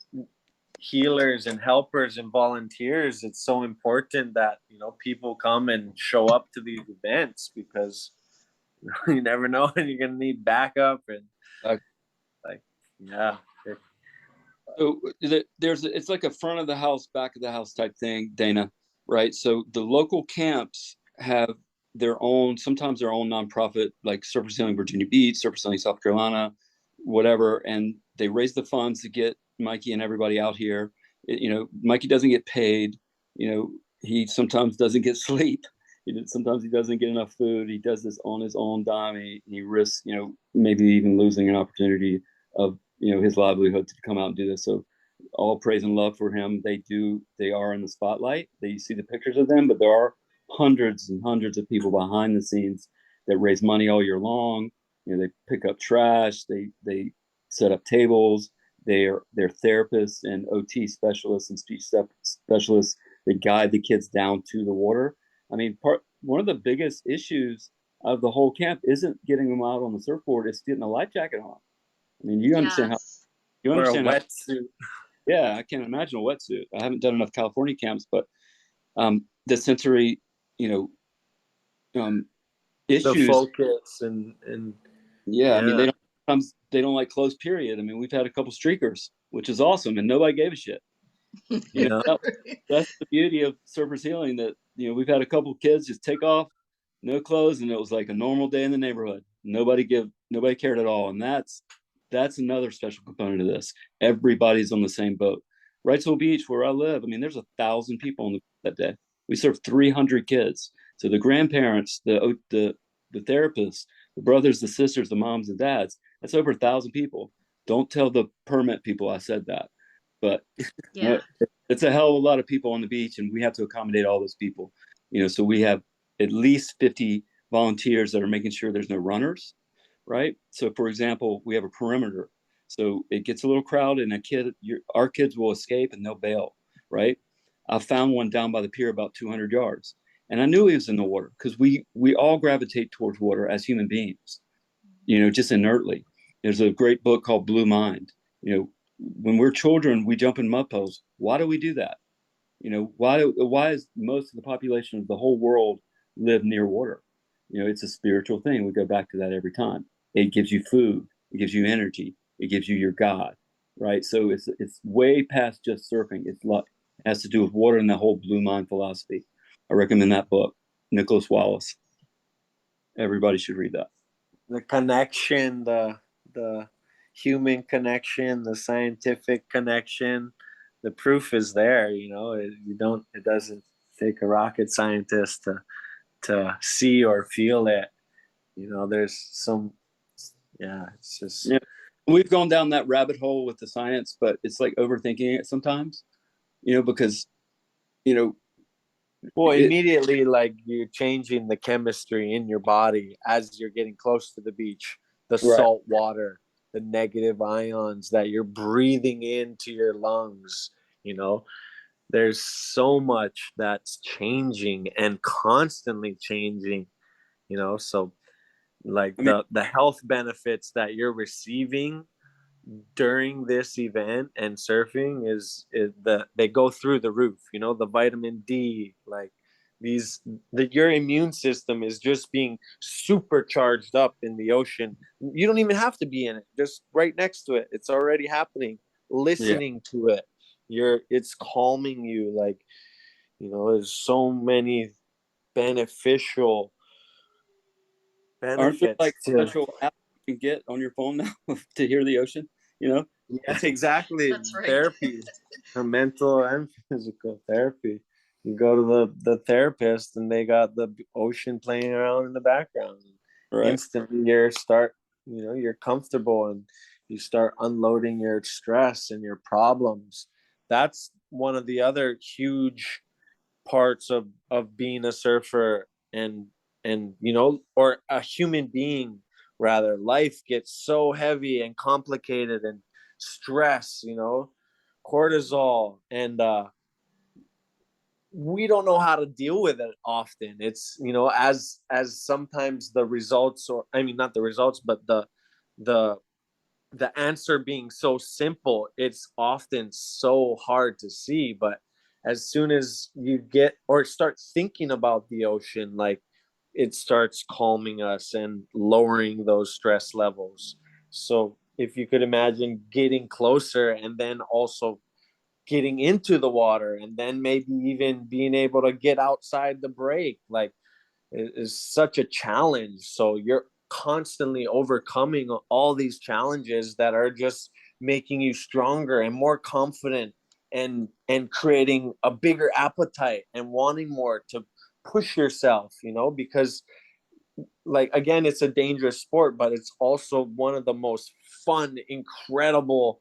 healers and helpers and volunteers. It's so important that people come and show up to these events, because you never know when you're gonna need backup, and like, yeah. So it's like a front of the house, back of the house type thing, Dana, right? So the local camps have sometimes their own nonprofit, like Surfer Sailing Virginia Beach, Surfer Sailing South Carolina, whatever, and they raise the funds to get Mikey and everybody out here. Mikey doesn't get paid. He sometimes doesn't get sleep. Sometimes he doesn't get enough food. He does this on his own dime. He risks, maybe even losing an opportunity of his livelihood to come out and do this. So all praise and love for him. They are in the spotlight. You see the pictures of them, but there are hundreds and hundreds of people behind the scenes that raise money all year long. They pick up trash. They set up tables. They're therapists and OT specialists and speech specialists that guide the kids down to the water. I mean, one of the biggest issues of the whole camp isn't getting them out on the surfboard; it's getting a life jacket on. I mean, Yes. you Or a understand how. wetsuit. Yeah, I can't imagine a wetsuit. I haven't done enough California camps, but the sensory, you know, um, the issues. focus and Yeah, I mean yeah, they don't like closed period. I mean, we've had a couple streakers, which is awesome, and nobody gave a shit. You know, yeah. that's the beauty of surface healing. That we've had a couple kids just take off, no clothes, and it was like a normal day in the neighborhood. Nobody cared at all, and that's another special component of this. Everybody's on the same boat. Wrightsville Beach, where I live, I mean, there's 1,000 people on that day. We served 300 kids. So the grandparents, the therapists, the brothers, the sisters, the moms and dads, that's over 1,000 people. Don't tell the permit people I said that, but Yeah. it's a hell of a lot of people on the beach, and we have to accommodate all those people. So we have at least 50 volunteers that are making sure there's no runners, right? So, for example, we have a perimeter. So it gets a little crowded, and our kids will escape and they'll bail, right? I found one down by the pier about 200 yards, and I knew he was in the water because we all gravitate towards water as human beings, just inertly. There's a great book called Blue Mind. When we're children, we jump in mud puddles. Why do we do that? Why is most of the population of the whole world live near water? It's a spiritual thing. We go back to that every time. It gives you food, it gives you energy, it gives you your God, right? So it's way past just surfing. It has to do with water and the whole blue mind philosophy. I recommend that book, Nicholas Wallace. Everybody should read that. The connection, the human connection, the scientific connection, the proof is there. It doesn't take a rocket scientist to see or feel it. There's some, yeah, it's just. Yeah, we've gone down that rabbit hole with the science, but it's like overthinking it sometimes. Because you know Well, it immediately, like you're changing the chemistry in your body as you're getting close to the beach, the right. salt water, the negative ions that you're breathing into your lungs. You know, there's so much that's changing and constantly changing. So like I mean, the health benefits that you're receiving during this event and surfing they go through the roof. The vitamin D, like your immune system is just being supercharged up in the ocean. You don't even have to be in it, just right next to it, it's already happening. yeah. Listening to it, it's calming you. Like, there's so many beneficial Aren't there benefits like to. special apps you can get on your phone now to hear the ocean? Yeah, exactly. That's right. Therapy, a mental and physical therapy. You go to the therapist and they got the ocean playing around in the background. Right. Instantly you're comfortable and you start unloading your stress and your problems. That's one of the other huge parts of being a surfer and or a human being rather. Life gets so heavy and complicated and stress, cortisol, and we don't know how to deal with it often. It's as sometimes the results, or I mean not the results, but the the answer being so simple, it's often so hard to see. But as soon as you get or start thinking about the ocean, like, it starts calming us and lowering those stress levels. So if you could imagine getting closer and then also getting into the water and then maybe even being able to get outside the break, like, it is such a challenge. So you're constantly overcoming all these challenges that are just making you stronger and more confident, and creating a bigger appetite and wanting more to push yourself, because, like, again, it's a dangerous sport, but it's also one of the most fun, incredible,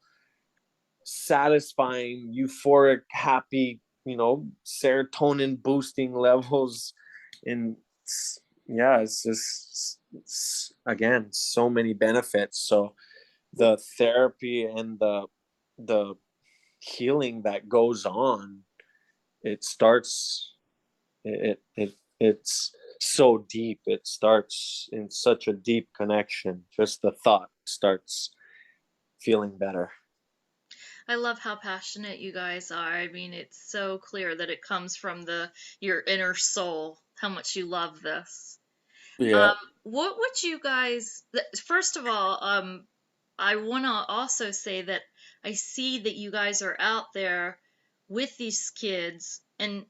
satisfying, euphoric, happy, serotonin boosting levels. And yeah, it's just, again, so many benefits. So the therapy and the healing that goes on, it starts, it's so deep. It starts in such a deep connection. Just the thought starts feeling better. I love how passionate you guys are. I mean, it's so clear that it comes from your inner soul, how much you love this. Yeah. What would you guys, first of all, I want to also say that I see that you guys are out there with these kids, and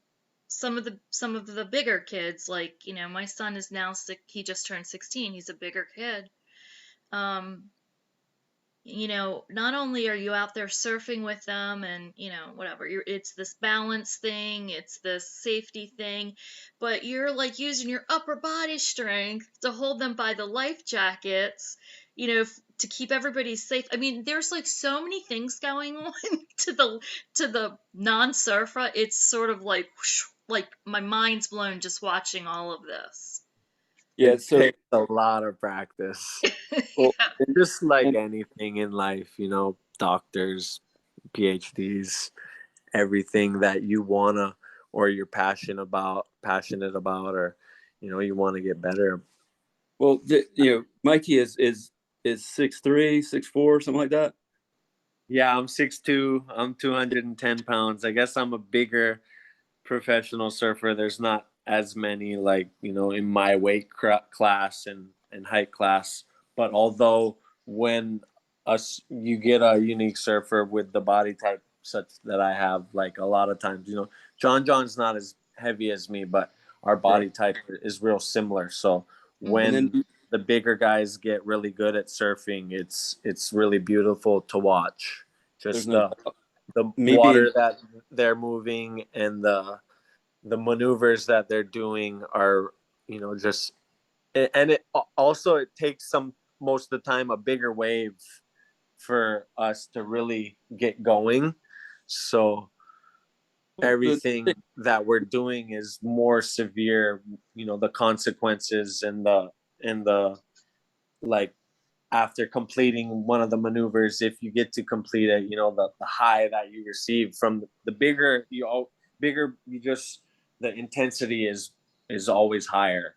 some of the bigger kids, like, my son is now six, he just turned 16, he's a bigger kid. Um, not only are you out there surfing with them and, whatever, it's this balance thing, it's this safety thing, but you're like using your upper body strength to hold them by the life jackets, to keep everybody safe. I mean, there's like so many things going on to the non-surfer. It's sort of like, whoosh, like my mind's blown just watching all of this. Yeah. It So, takes a lot of practice. well, Yeah. Just like and anything in life, doctors, PhDs, everything that you wanna or you're passionate about, or you want to get better. well, Mikey is 6'3", 6'4", something like that. Yeah, I'm 6'2". I'm 210 pounds. I guess I'm a bigger professional surfer. There's not as many, like, in my weight class and height class. But although when you get a unique surfer with the body type such that I have, like, a lot of times, John's not as heavy as me, but our Right. body type is real similar. So And Hmm. when then the bigger guys get really good at surfing, it's really beautiful to watch. there's Just no the me being water that they're moving and the maneuvers that they're doing are, just, and it takes some, most of the time, a bigger wave for us to really get going. So well, everything that we're doing is more severe, the consequences and the like, after completing one of the maneuvers, if you get to complete it, the high that you receive from the bigger you just, the intensity is always higher.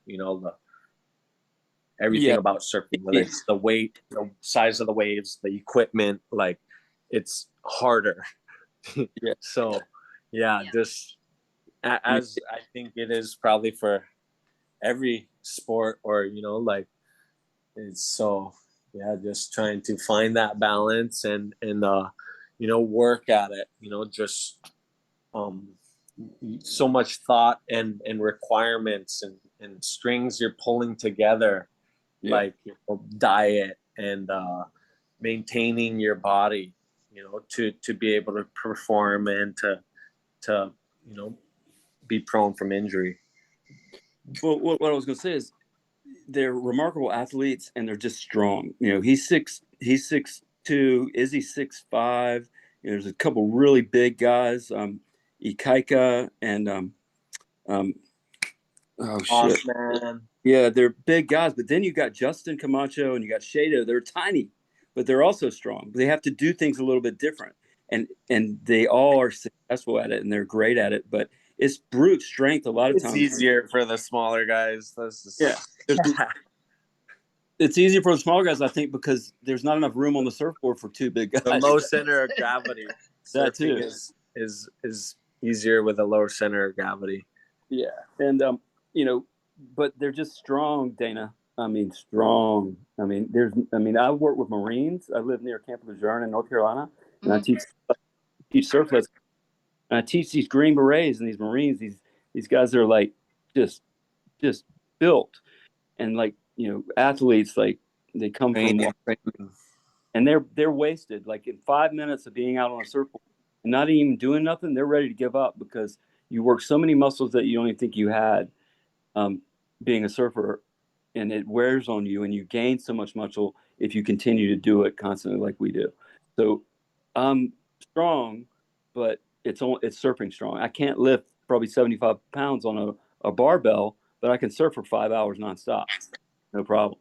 Everything yeah, about surfing, whether yeah, it's the weight, the size of the waves, the equipment, like, it's harder. yeah. So yeah, Yeah. just I mean, as I think it is probably for every sport, or like, it's so, yeah, just trying to find that balance and work at it, just um so much thought and requirements and strings you're pulling together, yeah. like, diet and maintaining your body, to be able to perform and to you know be prone from injury. Well, what I was going to say is they're remarkable athletes and they're just strong. He's 6'2", Izzy 6'5". There's a couple really big guys, Ikaika and um, oh shit, Mossman. yeah, they're big guys. But then you got Justin Camacho and you got Shado. They're tiny, but they're also strong. They have to do things a little bit different, and they all are successful at it and they're great at it. But it's brute strength a lot of It's times. easier for the smaller guys. That's Yeah, just there's it's easier for the smaller guys, I think, because there's not enough room on the surfboard for two big the guys. low center of gravity. That Surfing too. is easier with a lower center of gravity. Yeah, and you know, but they're just strong, Dana. I mean, strong. I work with Marines. I live near Camp Lejeune in North Carolina, and I Hmm. teach surf lessons. And I teach these Green Berets and these Marines. These guys are like just just built and like athletes. Like they come from Training, training. and they're wasted. Like in 5 minutes of being out on a surfboard and not even doing nothing, they're ready to give up because you work so many muscles that you don't even think you had um, being a surfer, and it wears on you, and you gain so much muscle if you continue to do it constantly like we do. So I'm strong, but it's surfing strong. I can't lift probably 75 pounds on a barbell, but I can surf for 5 hours nonstop, no problem.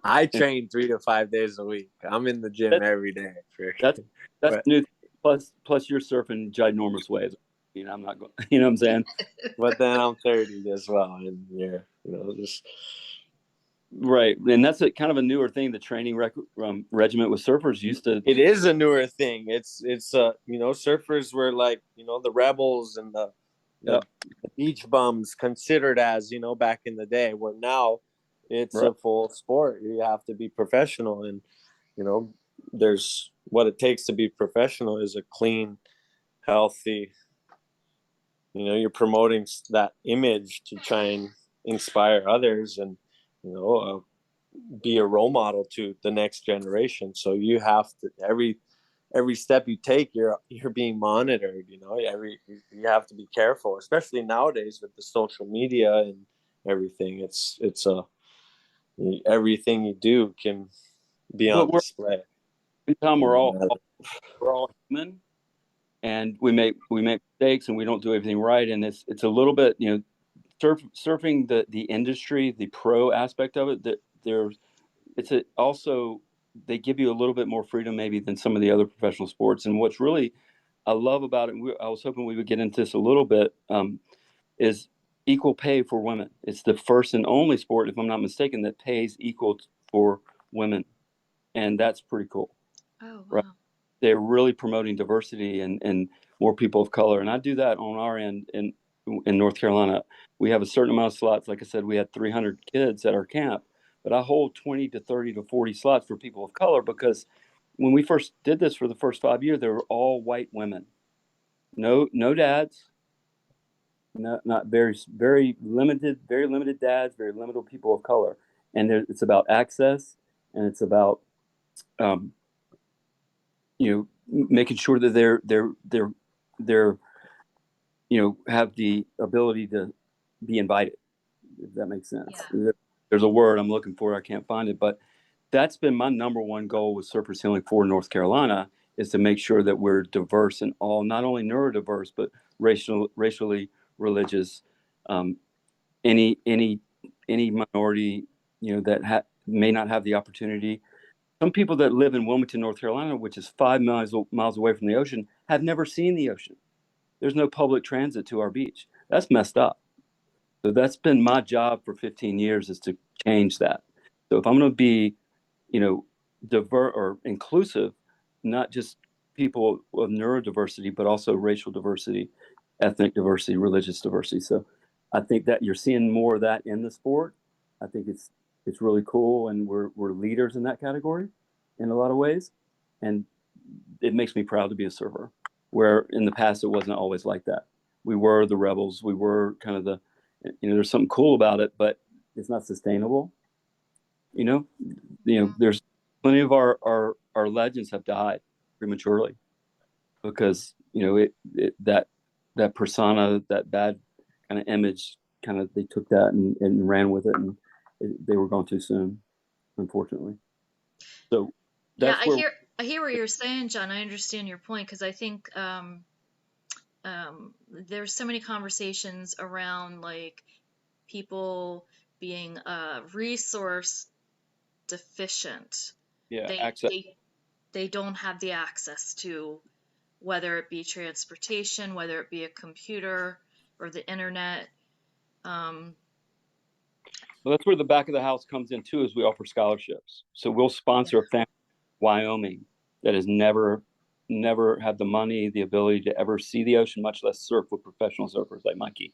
I And train 3 to 5 days a week. I'm in the gym that, every day. that's that's but new. Plus you're surfing ginormous waves. I'm not going. You know what I'm saying? but then I'm 30 as well, and yeah, just Right, and that's a kind of a newer thing. The training regiment with surfers used to. it is a newer thing. It's surfers were like, the rebels and Yeah, the beach bums considered as, back in the day. Where now It's Right. a full sport. You have to be professional, and you know, there's what it takes to be professional is a clean, healthy. You're promoting that image to try and inspire others, and be a role model to the next generation. So you have to every step you take, you're being monitored. You have to be careful, especially nowadays with the social media and everything. It's a everything you do can be But on display. Tom, No matter. we're all human, and we make mistakes, and we don't do everything right, and it's a little bit, surfing the industry, the pro aspect of it. That there's it's also, they give you a little bit more freedom maybe than some of the other professional sports. And what's really I love about it, and I was hoping we would get into this a little bit, is equal pay for women. It's the first and only sport, if I'm not mistaken, that pays equal for women, and that's pretty cool, Oh, right? wow. They're really promoting diversity and more people of color, and I do that on our end in North Carolina. We have a certain amount of slots. Like I said, we had 300 kids at our camp, but I hold 20 to 30 to 40 slots for people of color, because when we first did this for the first 5 years, they were all white women. No dads, not very limited dads, very limited people of color. And it's about access, and it's about, um, making sure that they're have the ability to be invited, if that makes sense. Yeah. There's a word I'm looking for, I can't find it, but that's been my number one goal with Surfers Healing for North Carolina, is to make sure that we're diverse in all, not only neurodiverse, but racially, religious, um, any minority, that may not have the opportunity. Some people that live in Wilmington, North Carolina, which is 5 miles away from the ocean, have never seen the ocean. There's no public transit to our beach. That's messed up. So that's been my job for 15 years, is to change that. So if I'm going to be, divert or inclusive, not just people of neurodiversity, but also racial diversity, ethnic diversity, religious diversity. So I think that you're seeing more of that in the sport. I think it's really cool, and we're leaders in that category in a lot of ways, and it makes me proud to be a surfer. Where in the past it wasn't always like that. We were the rebels. We were kind of there's something cool about it, but it's not sustainable. You know, Mhm. there's plenty of our legends have died prematurely, because that persona, that bad kind of image, kind of, they took that and ran with it, and they were gone too soon, unfortunately. So Yeah, that's where. I hear what you're saying, John. I understand your point because I think there's so many conversations around like people being resource deficient. Yeah, They access. they they don't have the access to whether it be transportation, whether it be a computer or the internet. Um, Well, that's where the back of the house comes in too, is we offer scholarships. So we'll yeah, sponsor a family in Wyoming that has never had the money, the ability to ever see the ocean, much less surf with professional surfers like Mikey.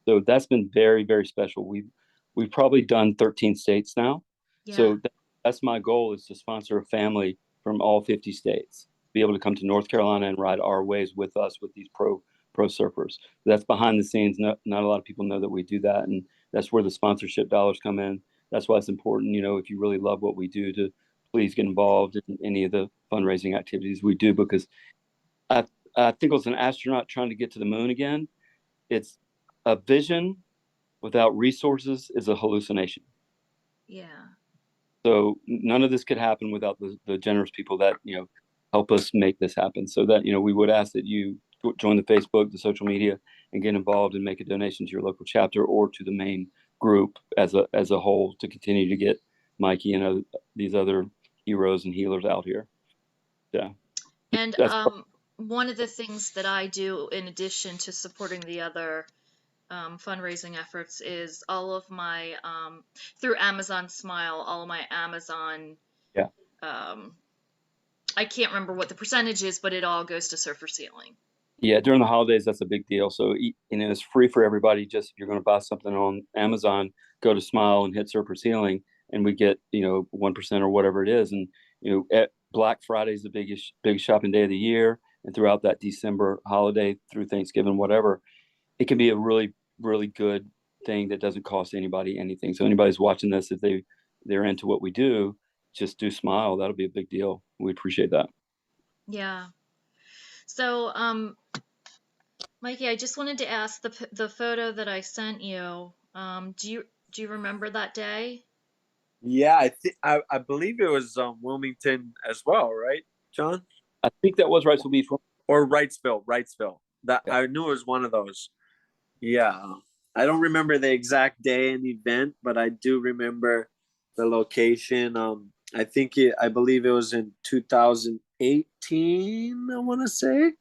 So that's been very, very special. We've probably done 13 states now. yeah, So that's my goal, is to sponsor a family from all 50 states, be able to come to North Carolina and ride our waves with us, with these pro surfers. That's behind the scenes. Not a lot of people know that we do that, and that's where the sponsorship dollars come in. That's why it's important, if you really love what we do, to please get involved in any of the fundraising activities we do, because I I think it was an astronaut trying to get to the moon again. It's a vision without resources is a hallucination. yeah. So none of this could happen without the generous people that help us make this happen. So that we would ask that you join the Facebook, the social media, and get involved and make a donation to your local chapter or to the main group as a whole, to continue to get Mikey and these other heroes and healers out here. Yeah, And that's one of the things that I do in addition to supporting the other fundraising efforts is all of my through Amazon Smile, all of my Amazon. yeah. Um, I can't remember what the percentage is, but it all goes to surfer ceiling. Yeah, during the holidays, that's a big deal. So, it's free for everybody. Just if you're going to buy something on Amazon, go to Smile and hit Surfer's Healing, and we get 1% or whatever it is. And at Black Friday is the biggest shopping day of the year, and throughout that December holiday through Thanksgiving, whatever, it can be a really really good thing that doesn't cost anybody anything. So anybody's watching this, if they're into what we do, just do Smile. That'll be a big deal. We appreciate that. Yeah. So, Mikey, I just wanted to ask the photo that I sent you. Do you remember that day? Yeah, I believe it was Wilmington as well, right, John? I think that was Wrightsville Beach. Or Wrightsville. That Yeah, I knew it was one of those. Yeah. I don't remember the exact day and event, but I do remember the location. I believe it was in 2018, I want to say,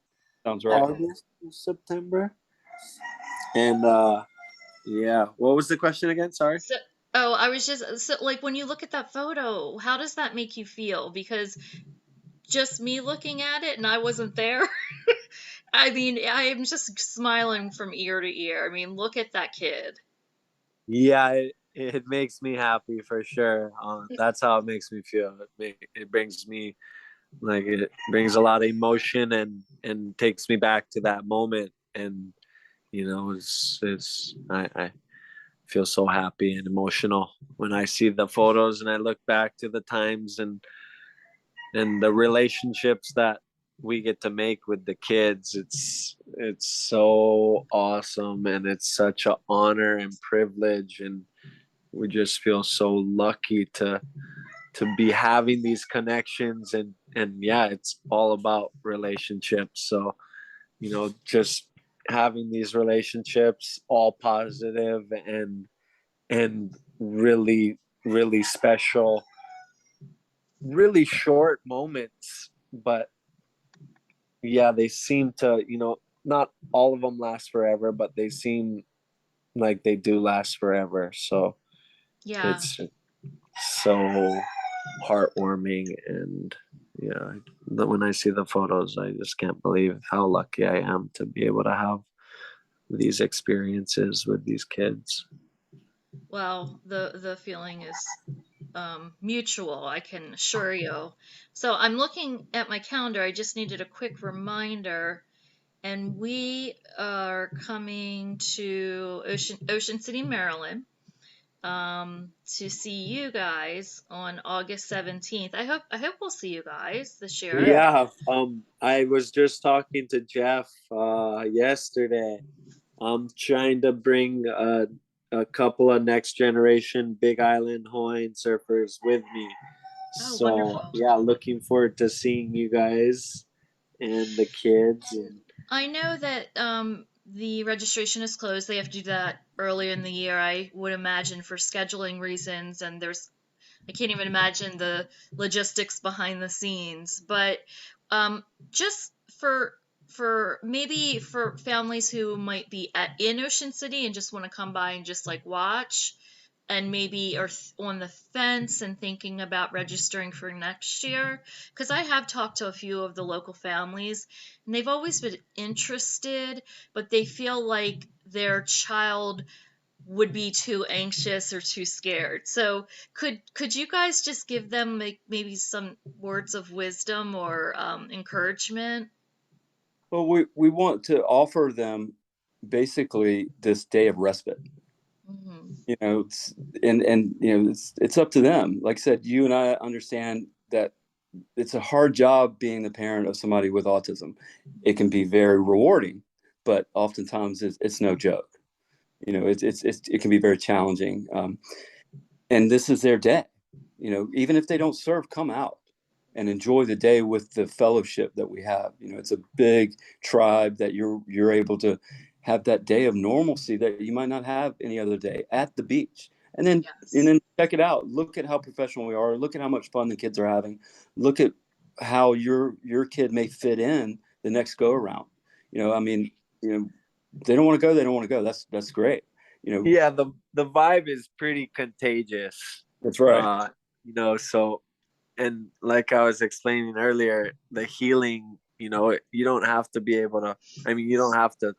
sounds right. August or September. And yeah, what was the question again? Sorry. So, oh, I was just so like when you look at that photo, how does that make you feel? Because just me looking at it and I wasn't there. I mean, I'm just smiling from ear to ear. I mean, look at that kid. Yeah, it makes me happy for sure. That's how it makes me feel. It brings me like it brings a lot of emotion and takes me back to that moment. And I feel so happy and emotional when I see the photos and I look back to the times and the relationships that we get to make with the kids. It's so awesome, and it's such an honor and privilege, and we just feel so lucky to be having these connections. And yeah, it's all about relationships. So just having these relationships, all positive and really really special, really short moments, but yeah, they seem to, not all of them last forever, but they seem like they do last forever. So Yeah. it's so heartwarming. And yeah, when I see the photos, I just can't believe how lucky I am to be able to have these experiences with these kids. Well, the feeling is mutual, I can assure you. So I'm looking at my calendar. I just needed a quick reminder, and we are coming to Ocean City, Maryland, to see you guys on August 17th. I hope we'll see you guys this year. Yeah, I was just talking to Jeff yesterday. I'm trying to bring a couple of next generation Big Island Hawaiian surfers with me. Oh, So wonderful. yeah, looking forward to seeing you guys and the kids. And I know that the registration is closed. They have to do that earlier in the year, I would imagine, for scheduling reasons. And I can't even imagine the logistics behind the scenes. But just for maybe for families who might be in Ocean City and just want to come by and just like watch, and maybe are on the fence and thinking about registering for next year, because I have talked to a few of the local families and they've always been interested, but they feel like their child would be too anxious or too scared. So could you guys just give them maybe some words of wisdom or encouragement? Well, we want to offer them basically this day of respite. Hmm. It's, and it's up to them. Like I said, you and I understand that it's a hard job being the parent of somebody with autism. It can be very rewarding, but oftentimes it's no joke. It can be very challenging. And this is their day. Even if they don't serve, come out and enjoy the day with the fellowship that we have. It's a big tribe that you're able to have that day of normalcy that you might not have any other day at the beach. And Yes. then check it out. Look at how professional we are. Look at how much fun the kids are having. Look at how your kid may fit in the next go around. I mean, you know, they don't want to go, they don't want to go. That's great. yeah, the vibe is pretty contagious. That's right. Uh, so, and like I was explaining earlier, the healing, you don't have to be able to, I mean, you don't have to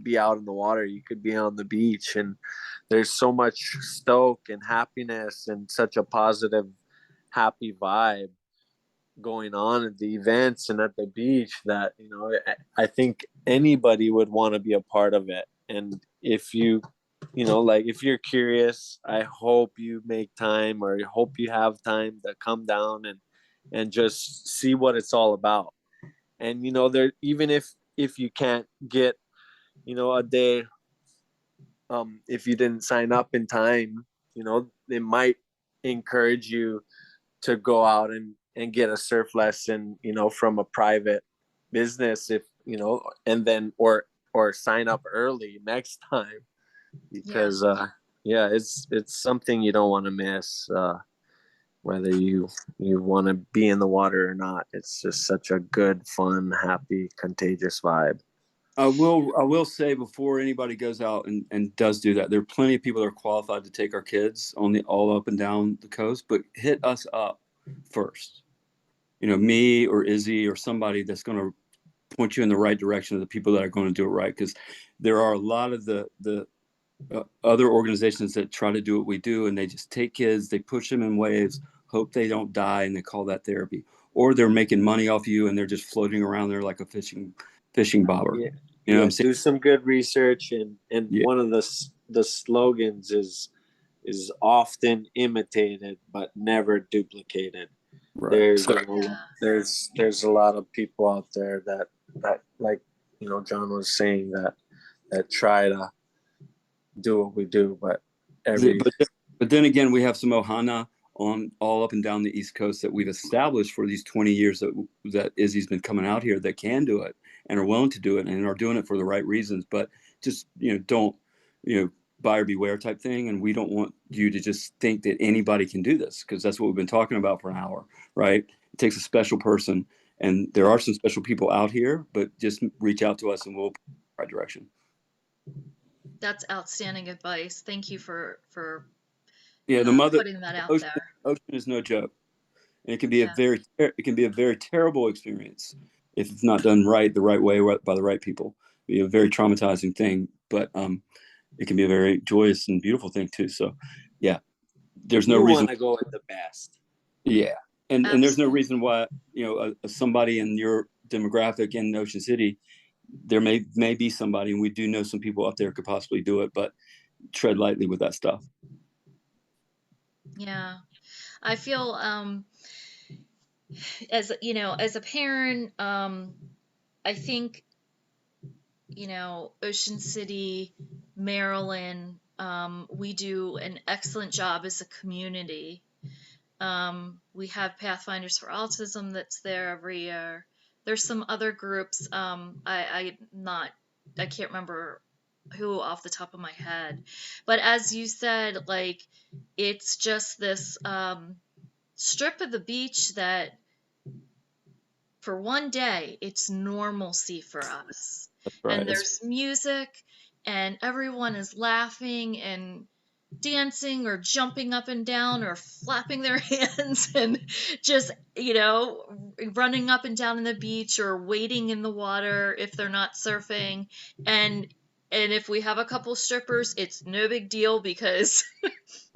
be out in the water. You could be on the beach, and there's so much stoke and happiness and such a positive, happy vibe going on at the events and at the beach that, you know, I think anybody would want to be a part of it. And if you, you know, like if you're curious, I hope you make time, or I hope you have time to come down and just see what it's all about. And you know, there, even if you can't get, you know, a day, if you didn't sign up in time, you know, they might encourage you to go out and get a surf lesson, you know, from a private business, if you know, and then or sign up early next time, Yeah. because yeah, it's something you don't want to miss, whether you want to be in the water or not. It's just such a good, fun, happy, contagious vibe. I will say before anybody goes out and does do that, there are plenty of people that are qualified to take our kids on the all up and down the coast, but hit us up first. You know, me or Izzy or somebody that's going to point you in the right direction of the people that are going to do it right. Because there are a lot of the other organizations that try to do what we do, and they just take kids, they push them in waves, hope they don't die, and they call that therapy. Or they're making money off you, and they're just floating around there like a fishing bobber. Yeah, You know what yeah. I'm saying? Do some good research, and Yeah, one of the slogans is often imitated but never duplicated. right. There's So a, there's a lot of people out there that like, you know, John was saying, that try to do what we do, but every but then again, we have some Ohana on all up and down the East Coast that we've established for these 20 years that Izzy's been coming out here that can do it and are willing to do it and are doing it for the right reasons. But just, you know, don't, you know, buyer beware type thing. And we don't want you to just think that anybody can do this, because that's what we've been talking about for an hour, right? It takes a special person, and there are some special people out here, but just reach out to us and we'll put you in the right direction. That's outstanding advice. Thank you for Yeah, the putting that out ocean, there. ocean is no joke. And it can be a Yeah. very terrible experience if it's not done right, the right way, by the right people. It'd be a very traumatizing thing, but it can be a very joyous and beautiful thing too. So yeah, there's no you reason. want to go with the best. Yeah, and there's no Absolutely. reason why, you know, somebody in your demographic in Ocean City, there may be somebody, and we do know some people out there could possibly do it, but tread lightly with that stuff. Yeah. I feel as you know, as a parent, I think, you know, Ocean City, Maryland, we do an excellent job as a community. We have Pathfinders for Autism that's there every year. There's some other groups. I can't remember who off the top of my head, but as you said, like it's just this strip of the beach that for one day it's normalcy for us, That's and right. there's music and everyone is laughing and dancing or jumping up and down or flapping their hands and just, you know, running up and down in the beach or wading in the water if they're not surfing. And if we have a couple strippers, it's no big deal because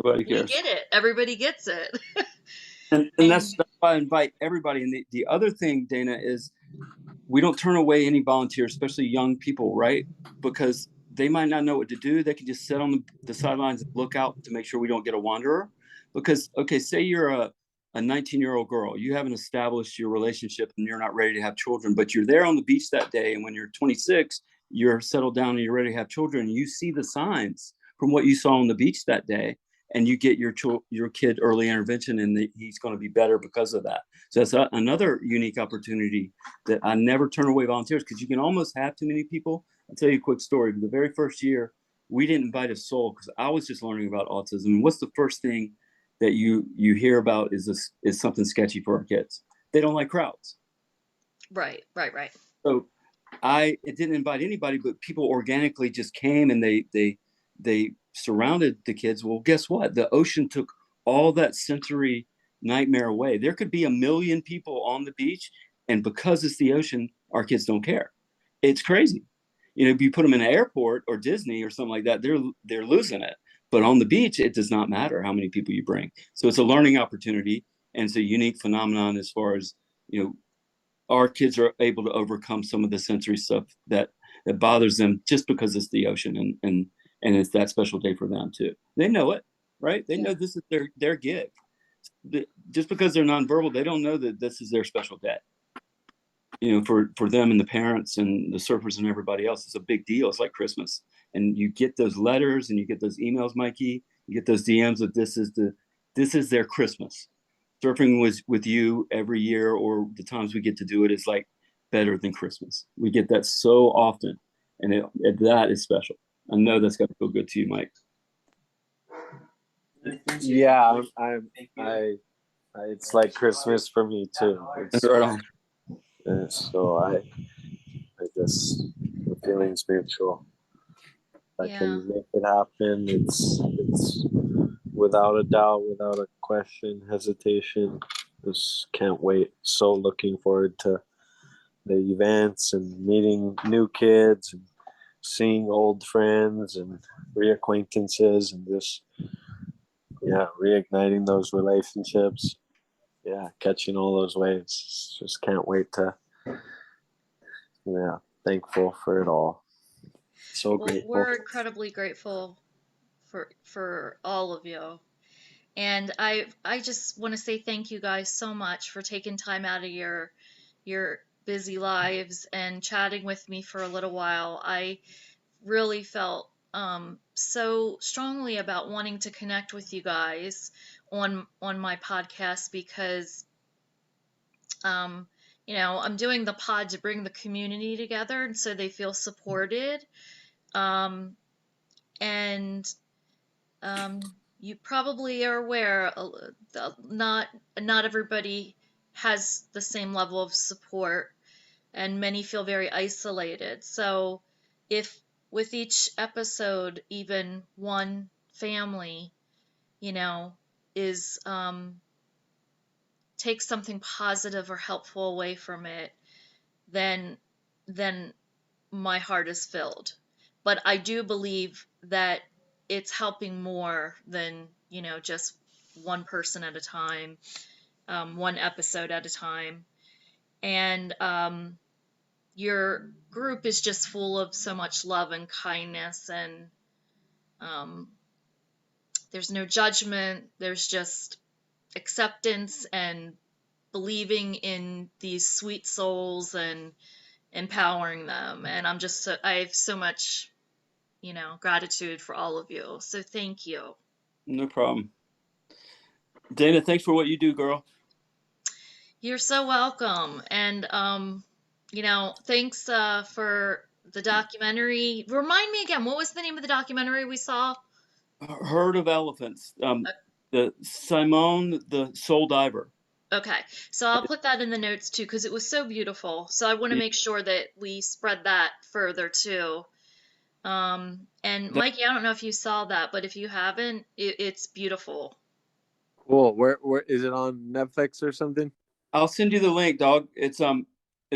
Nobody we cares. get it, everybody gets it. And And that's why I invite everybody. And the other thing, Dana, is we don't turn away any volunteers, especially young people, right? Because they might not know what to do. They can just sit on the sidelines and look out to make sure we don't get a wanderer. Because, okay, say you're a 19-year-old girl, you haven't established your relationship and you're not ready to have children, but you're there on the beach that day. And when you're 26, you're settled down and you're ready to have children. And you see the signs from what you saw on the beach that day, and you get your kid early intervention, and he's going to be better because of that. So that's another unique opportunity that I never turn away volunteers, because you can almost have too many people. I'll tell you a quick story. The very first year, we didn't invite a soul because I was just learning about autism. And what's the first thing that you hear about is something sketchy for our kids? They don't like crowds. right. So I it didn't invite anybody, but people organically just came, and they surrounded the kids. Well, guess what? The ocean took all that sensory nightmare away. There could be a million people on the beach, and because it's the ocean, our kids don't care. It's crazy. if you put them in an airport or Disney or something like that, they're losing it. But on the beach, it does not matter how many people you bring. So it's a learning opportunity, and it's a unique phenomenon as far as, our kids are able to overcome some of the sensory stuff that bothers them just because it's the ocean, and it's that special day for them too. They know it, right? They know this is their gig. Just because they're nonverbal, they don't know that this is their special day. For them and the parents and the surfers and everybody else, it's a big deal. It's like Christmas. And you get those letters and you get those emails, Mikey. You get those DMs that this is their Christmas. Surfing was with you every year, or the times we get to do it, is like better than Christmas. We get that so often, and that is special. I know that's got to feel good to you, Mike. Yeah, it's like Christmas for me too. It's, right on. So I just, the feeling's mutual. I can make it happen. It's without a doubt, without a question, hesitation. Just can't wait. So looking forward to the events and meeting new kids and seeing old friends and reacquaintances and just reigniting those relationships. Yeah, catching all those waves. Just can't wait to. Yeah, thankful for it all. So grateful. We're incredibly grateful for all of you. And I just want to say thank you guys so much for taking time out of your busy lives and chatting with me for a little while. I really felt so strongly about wanting to connect with you guys on my podcast because I'm doing the pod to bring the community together and so they feel supported. And you probably are aware not everybody has the same level of support, and many feel very isolated. So if with each episode even one family is takes something positive or helpful away from it, then my heart is filled. But I do believe that it's helping more than, just one person at a time, one episode at a time. And your group is just full of so much love and kindness, and there's no judgment. There's just acceptance and believing in these sweet souls and empowering them. And I have so much, gratitude for all of you. So thank you. No problem. Dana, thanks for what you do, girl. You're so welcome. And, thanks for the documentary. Remind me again, what was the name of the documentary we saw? Herd of Elephants. The Simone, the Soul Diver. Okay, so I'll put that in the notes too because it was so beautiful. So I want to make sure that we spread that further too. And Mikey, I don't know if you saw that, but if you haven't, it's beautiful. Cool. Where is it on Netflix or something? I'll send you the link, dog. It's a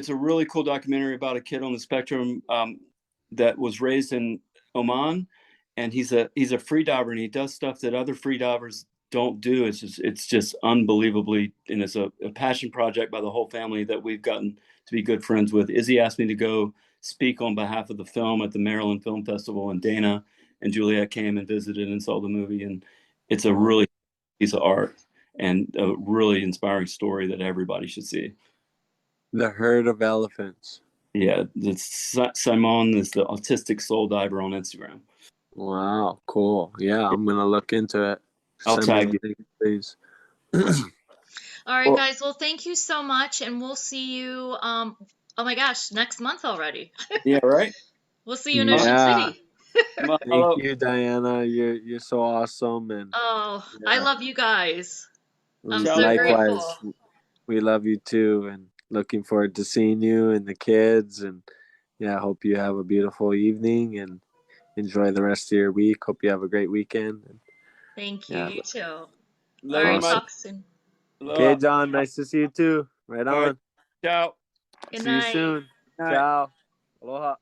really cool documentary about a kid on the spectrum that was raised in Oman, and he's a free diver, and he does stuff that other free divers don't do. It's just unbelievably, and it's a passion project by the whole family that we've gotten to be good friends with. Izzy asked me to go speak on behalf of the film at the Maryland Film Festival, and Dana and Juliet came and visited and saw the movie, and it's a really piece of art and a really inspiring story that everybody should see. The Herd of Elephants. Yeah, Simon is the autistic soul diver on Instagram. Wow, cool. Yeah, I'm gonna look into it. I'll tag you, please. All right, guys. Well, thank you so much, and we'll see you. Oh my gosh, next month already. Yeah, right. We'll see you in Ocean City. Thank you, Diana. You're so awesome, and I love you guys. I'm so likewise. grateful. We love you too, and looking forward to seeing you and the kids. And I hope you have a beautiful evening and enjoy the rest of your week. Hope you have a great weekend. Thank you. You too. All right, talk soon. Okay, John. Nice to see you too. Right on. Ciao. Good See night. you soon. Night. Ciao. Aloha.